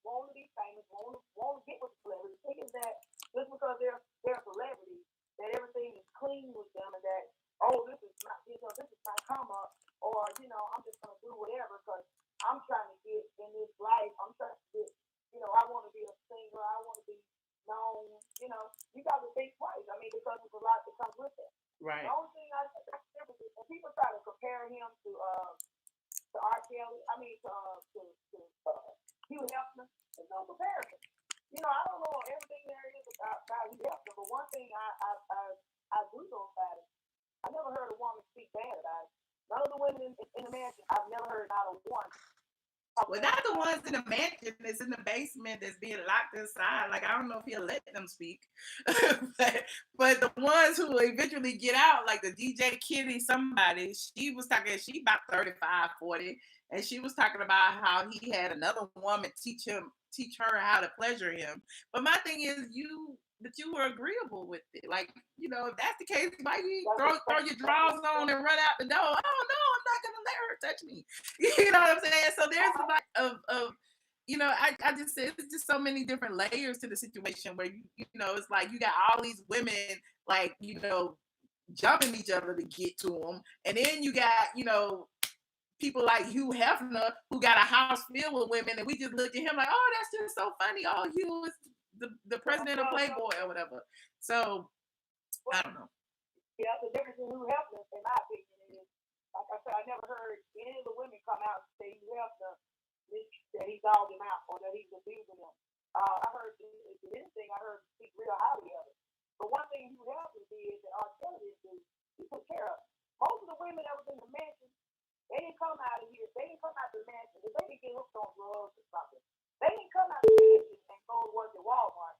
want to be famous, want to get with celebrities, thinking that just because they're celebrities, that everything is clean with them, and that this is my come up, or I'm just gonna do whatever because I'm trying to get in this life. I'm trying to get, I want to be a singer. I want to be known. You got to think twice. I mean, because there's a lot that comes with it. Right. The only thing I think when people try to compare him to R. Kelly, I mean to Hugh Hefner, there's no comparison. I don't know everything there is about Hugh Hefner, but one thing I do know about it, I never heard a woman speak bad about it. None of the women in the mansion, I've never heard not a one. Well, not the ones in the mansion that's in the basement that's being locked inside. Like, I don't know if he'll let them speak. but the ones who eventually get out, like the DJ Kitty, somebody, she about 35, 40, and she was talking about how he had another woman teach her how to pleasure him. But my thing is, you were agreeable with it. Like, if that's the case, why you throw your drawers on and run out the door? Oh no, I'm not gonna let her touch me. You know what I'm saying? So there's a lot of I just said it's just so many different layers to the situation where it's like you got all these women like jumping each other to get to them, and then you got people like Hugh Hefner who got a house filled with women, and we just look at him like, oh, that's just so funny. Oh, Hugh is the president of Playboy or whatever. So I don't know. Yeah, the difference in Hugh Hefner, in my opinion, is like I said, I never heard any of the women come out and say Hugh Hefner that he dogged him out or that he's abusing them. I heard, if anything, I heard him speak real highly of it. But one thing Hugh Hefner did that R. Kelly didn't do, he took care of. Most of the women that was in the mansion, they didn't come out of here. They didn't come out of the mansion. If they didn't get hooked on drugs or something, they didn't come out of the mansion and go to work at Walmart.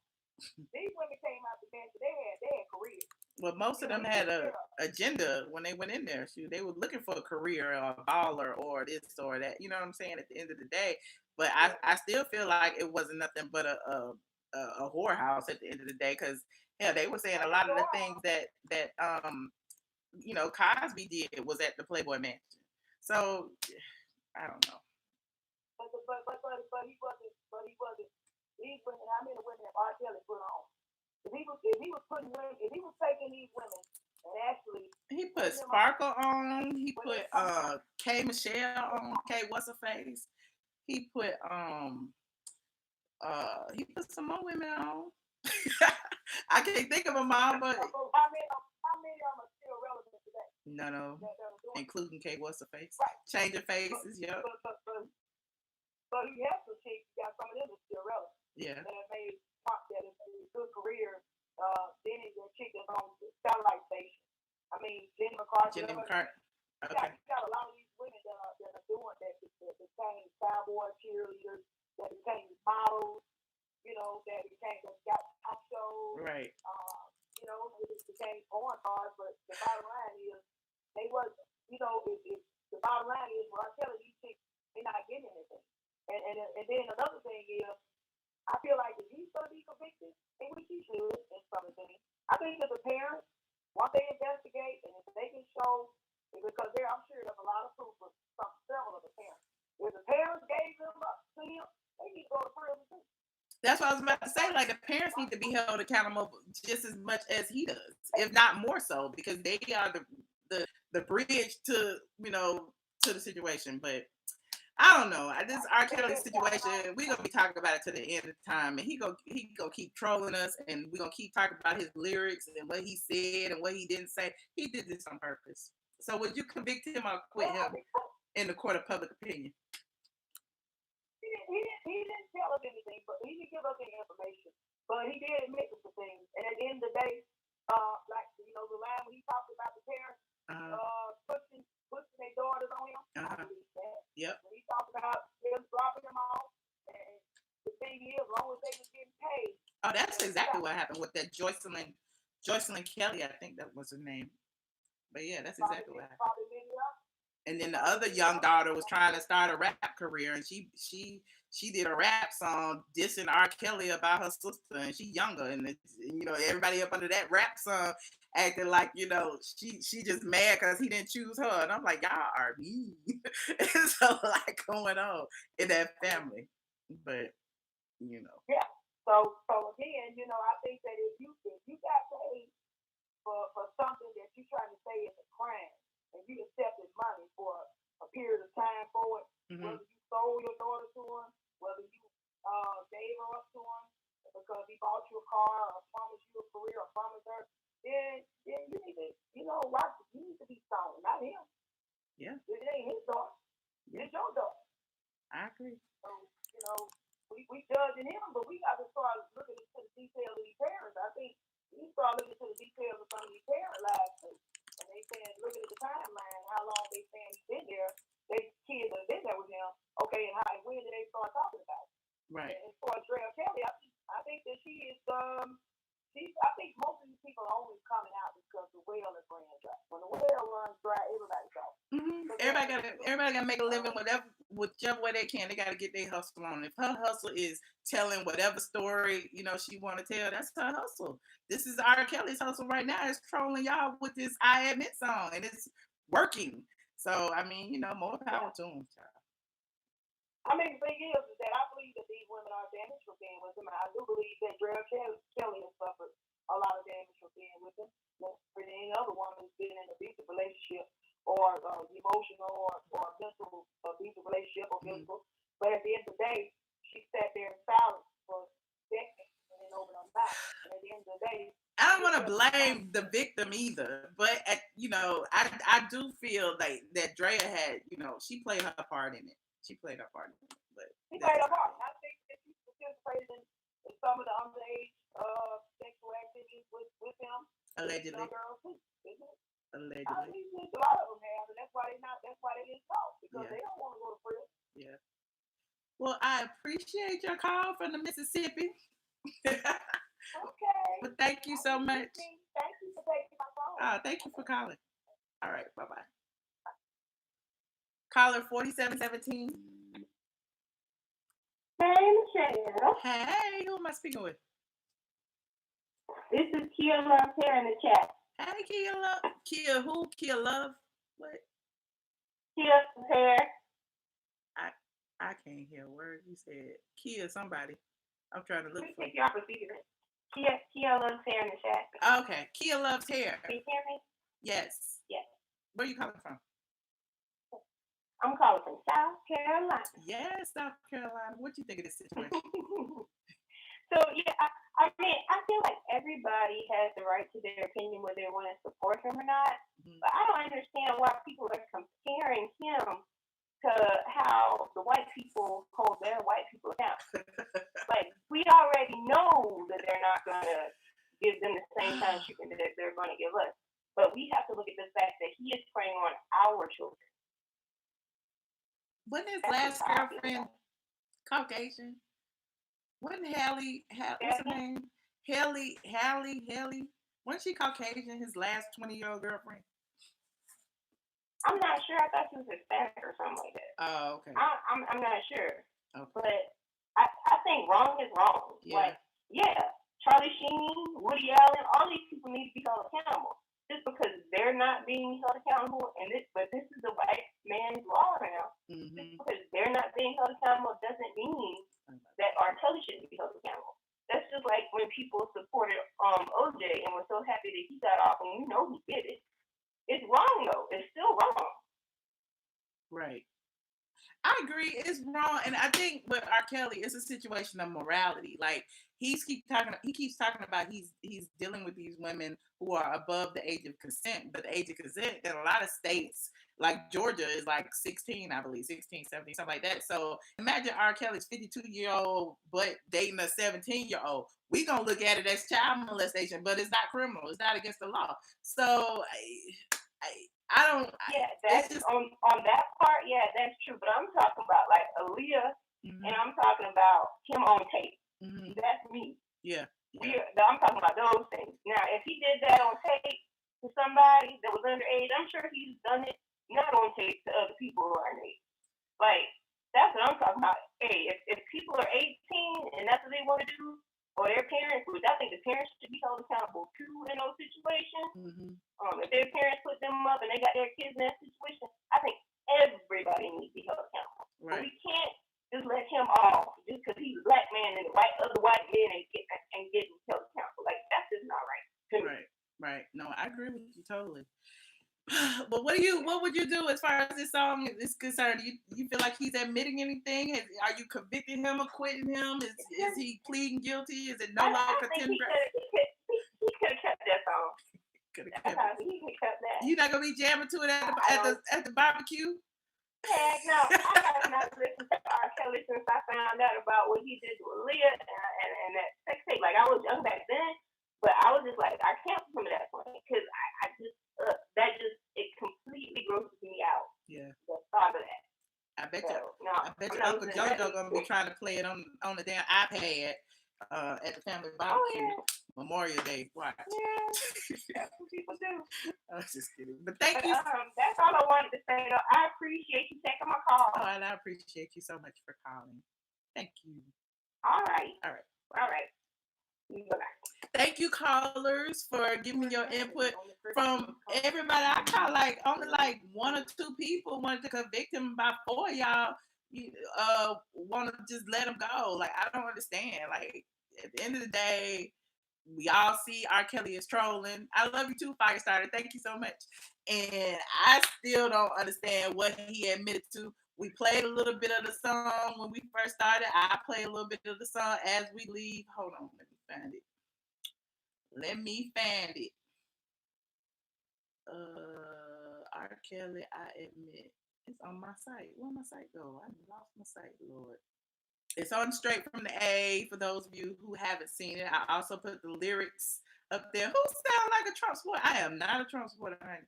These women came out the mansion. They had careers. Well, most of them had a agenda when they went in there. They were looking for a career or a baller or this or that. You know what I'm saying? At the end of the day, but I still feel like it wasn't nothing but a whorehouse at the end of the day, because they were saying a lot of the things that Cosby did was at the Playboy Mansion. So I don't know. But he wasn't. These women, how many women have R. Kelly put on? If he was taking these women and actually he put Sparkle on, he put K Michelle on, what's her face? He put some more women on. I can't think of a mom, but How many of them are still relevant today? no, including K. What's the face? Right. Changing faces, yep. But you have to see, you got some of them that are still relevant. Yeah. That have made good career. Then the chick that's on the satellite station. I mean, Jenny McCarthy. Jenny McCarthy. Okay. You got a lot of these women that are doing that became cowboy cheerleaders, that became models, that got talk shows. Right. It became porn stars, but the bottom line is they was, the bottom line is, well, I'm telling these chicks, they're not getting anything. And then another thing is, I feel like if he's going to be convicted, and which he should in some things, I think as a parent, once they investigate and if they can show, because I'm sure there's a lot of proof of several of the parents. If the parents gave them up to him, they need to go to prison too. That's what I was about to say. Like, the parents need to be held accountable just as much as he does, if not more so, because they are the bridge to to the situation. But I don't know. This R. Kelly situation, we're gonna be talking about it to the end of time, and he gonna keep trolling us, and we're gonna keep talking about his lyrics and what he said and what he didn't say. He did this on purpose. So would you convict him or quit him in the court of public opinion? He didn't tell us anything, but he didn't give us any information. But he did admit to some things. And at the end of the day, like the line when he talked about the parents pushing their daughters on him, I believe that. Yep. When he talked about them dropping them off, and the thing is, as long as they was getting paid. Oh, that's exactly what happened with that Joycelyn Kelly, I think that was her name. But yeah, that's exactly what happened. And then the other young daughter was trying to start a rap career, and she did a rap song dissing R. Kelly about her sister, and she younger, and everybody up under that rap song acting like she just mad because he didn't choose her, and I'm like, y'all are mean. There's a lot going on in that family, but Yeah. So again, I think that if you got paid for something that you're trying to say is a crime, and you accepted money for a period of time for it, whether you sold your daughter to him, whether you gave her up to him because he bought you a car or promised you a career or promised her, then you need to, watch it. You need to be stoned, not him. Yeah. It ain't his daughter. Yeah. It's your daughter. I agree. So, we judging him, but we got to start looking into the details of these parents. I think we start looking into the details of some of these parent lives too. And they saying, looking at the timeline, how long they saying he's been there. They kids have been there with him. Okay, and when did they start talking about it? Right. And for Drea Kelly, I think that she is I think most of these people are only coming out because the well is running dry. When the well runs dry, everybody's out. Everybody gotta make a living whichever way they can. They gotta get their hustle on. If her hustle is telling whatever story she want to tell, that's her hustle. This is R. Kelly's hustle right now. It's trolling y'all with this "I Admit" song, and it's working. So I mean, more power to him, child. I mean, the thing is that I believe that these women are damaged for being with him. I do believe that Drea Kelly has suffered a lot of damage for being with him. For any other woman who's been in an abusive relationship or emotional or mental abusive relationship or physical. But at the end of the day, she sat there in silence for decades and then opened her mouth. And at the end of the day, I don't want to blame the victim either, but I do feel like that Drea had, she played her part in it. She played her part in it. But she played her part. I think that she participated in some of the underage sexual activities with him. Allegedly. Girls too, isn't it? Allegedly. I think a lot of them have, and that's why they didn't talk, because they don't want to go to prison. Yeah. Well, I appreciate your call from the Mississippi. Okay. Well, thank you so much. Thank you for taking my call. Thank you for calling. All right, bye-bye. Caller 4717. Hey, Michelle. Hey, who am I speaking with? This is Kia Love here in the chat. Hey, Kia Love. Kia who? Kia Love? What? Kia Hair. I can't hear a word you said. Kia somebody. I'm trying to look for you. Kia Loves Hair in the chat. Okay. Kia Loves Hair. Can you hear me? Yes. Yes. Where are you calling from? I'm calling from South Carolina. Yes, South Carolina. What do you think of this situation? So yeah, I mean, I feel like everybody has the right to their opinion whether they want to support him or not. Mhm. But I don't understand why people are comparing him to how the white people hold their white people accountable. Like we already know that they're not gonna give them the same kind of treatment that they're gonna give us. But we have to look at the fact that he is preying on our children. Wasn't his That's last just how I feel girlfriend about it. Caucasian? Wasn't Hallie, what's Yeah, her name? Hallie. Wasn't she Caucasian, his last 20-year-old girlfriend? I'm not sure. I thought she was Hispanic or something like that. Oh, okay. I'm not sure. Okay. But I think wrong is wrong. Yeah. Like, yeah, Charlie Sheen, Woody Allen, all these people need to be held accountable. Just because they're not being held accountable, but this is the white man's law now. Mm-hmm. Just because they're not being held accountable doesn't mean that R. Kelly shouldn't be held accountable. That's just like when people supported OJ and were so happy that he got off, and we know he did it. It's wrong though. It's still wrong. Right. I agree, it's wrong, and I think with R. Kelly, it's a situation of morality. Like he keeps talking about he's dealing with these women who are above the age of consent, but the age of consent in a lot of states, like Georgia, is like 16, I believe, 16, 17, something like that. So imagine R. Kelly's 52-year-old but dating a 17-year-old. We gonna look at it as child molestation, but it's not criminal. It's not against the law. So I don't. Yeah, that's just on that part. Yeah, that's true. But I'm talking about like Aaliyah, mm-hmm. and I'm talking about him on tape. Mm-hmm. That's me. Yeah. I'm talking about those things. Now, if he did that on tape to somebody that was underage, I'm sure he's done it not on tape to other people who are underage. Like that's what I'm talking about. Hey, if people are 18 and that's what they want to do, or their parents, which I think the parents should be held accountable too in those situations. Mm-hmm. If their parents put them up and they got their kids in that situation, I think everybody needs to be held accountable. Right. But we can't just let him off just because he's a black man and the other white men and get held accountable. Like that's just not right. Right. No, I agree with you totally. But what would you do as far as this song is concerned? You feel like he's admitting anything? Are you convicting him or quitting him? Is he pleading guilty? Is it no longer contender? He could have kept that song. He could have kept that. You're not gonna be jamming to it at the barbecue? Heck no, I have not listened to R. Kelly since I found out about what he did to Aaliyah and that sex tape. Like I was young back then, but I was just like I can't from that point because I just it completely grosses me out. Yeah. The thought of that. I bet you Uncle JoJo gonna be trying to play it on the damn iPad at the family barbecue. Oh, yeah. Memorial Day. Watch. Yeah, that's what people do. I was just kidding. But thank you. That's all I wanted to say. Though. I appreciate you taking my call. Oh, and I appreciate you so much for calling. Thank you. All right. Bye-bye. Thank you, callers, for giving me your input. From everybody, I call only one or two people wanted to convict him. About four of y'all want to just let him go. Like I don't understand. Like at the end of the day, we all see R. Kelly is trolling. I love you too, Firestarter. Thank you so much. And I still don't understand what he admitted to. We played a little bit of the song when we first started. I played a little bit of the song as we leave. Hold on, let me find it. R. Kelly, I admit. It's on my site. Where'd my site go? I lost my site, Lord. It's on Straight from the A for those of you who haven't seen it. I also put the lyrics up there. Who sound like a Trump supporter? I am not a Trump supporter, honey.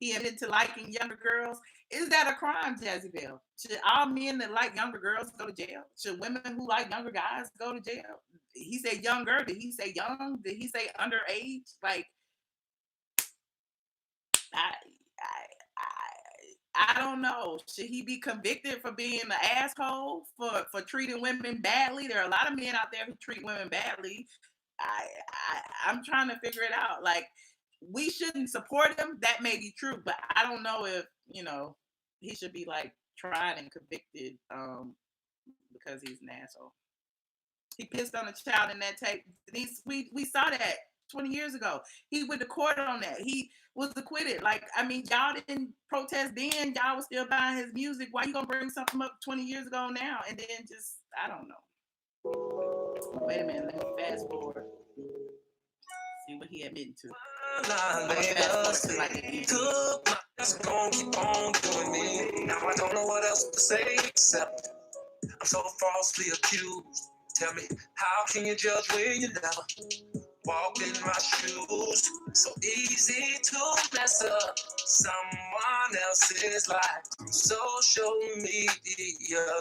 He admitted to liking younger girls. Is that a crime, Jezebel? Should all men that like younger girls go to jail? Should women who like younger guys go to jail? He said younger. Did he say young? Did he say underage? Like, I don't know. Should he be convicted for being an asshole, for treating women badly? There are a lot of men out there who treat women badly. I'm trying to figure it out. Like, we shouldn't support him. That may be true, but I don't know if, he should be like tried and convicted because he's an asshole. He pissed on a child in that tape. We saw that 20 years ago. He went to court on that. He was acquitted. Like, I mean, y'all didn't protest then. Y'all was still buying his music. Why you gonna bring something up 20 years ago now? And then just, I don't know. Wait a minute, let me fast forward. See what he admitted to. Gonna keep on doing me. Now I don't know what else to say except I'm so falsely accused. Tell me, how can you judge when you never walked in my shoes? So easy to mess up someone else's life through social media.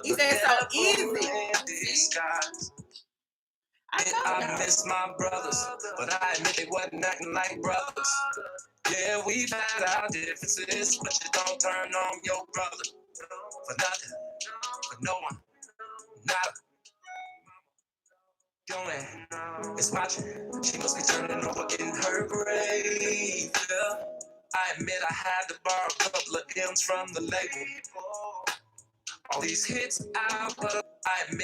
He said so easy. In disguise. I miss my brothers, but I admit they wasn't acting like brothers. Yeah, we've had our differences, but you don't turn on your brother for nothing, for no one, not is watching. She must be turning over in her grave. Yeah. I admit I had to borrow a couple of M's from the label. All these hits out, but I admit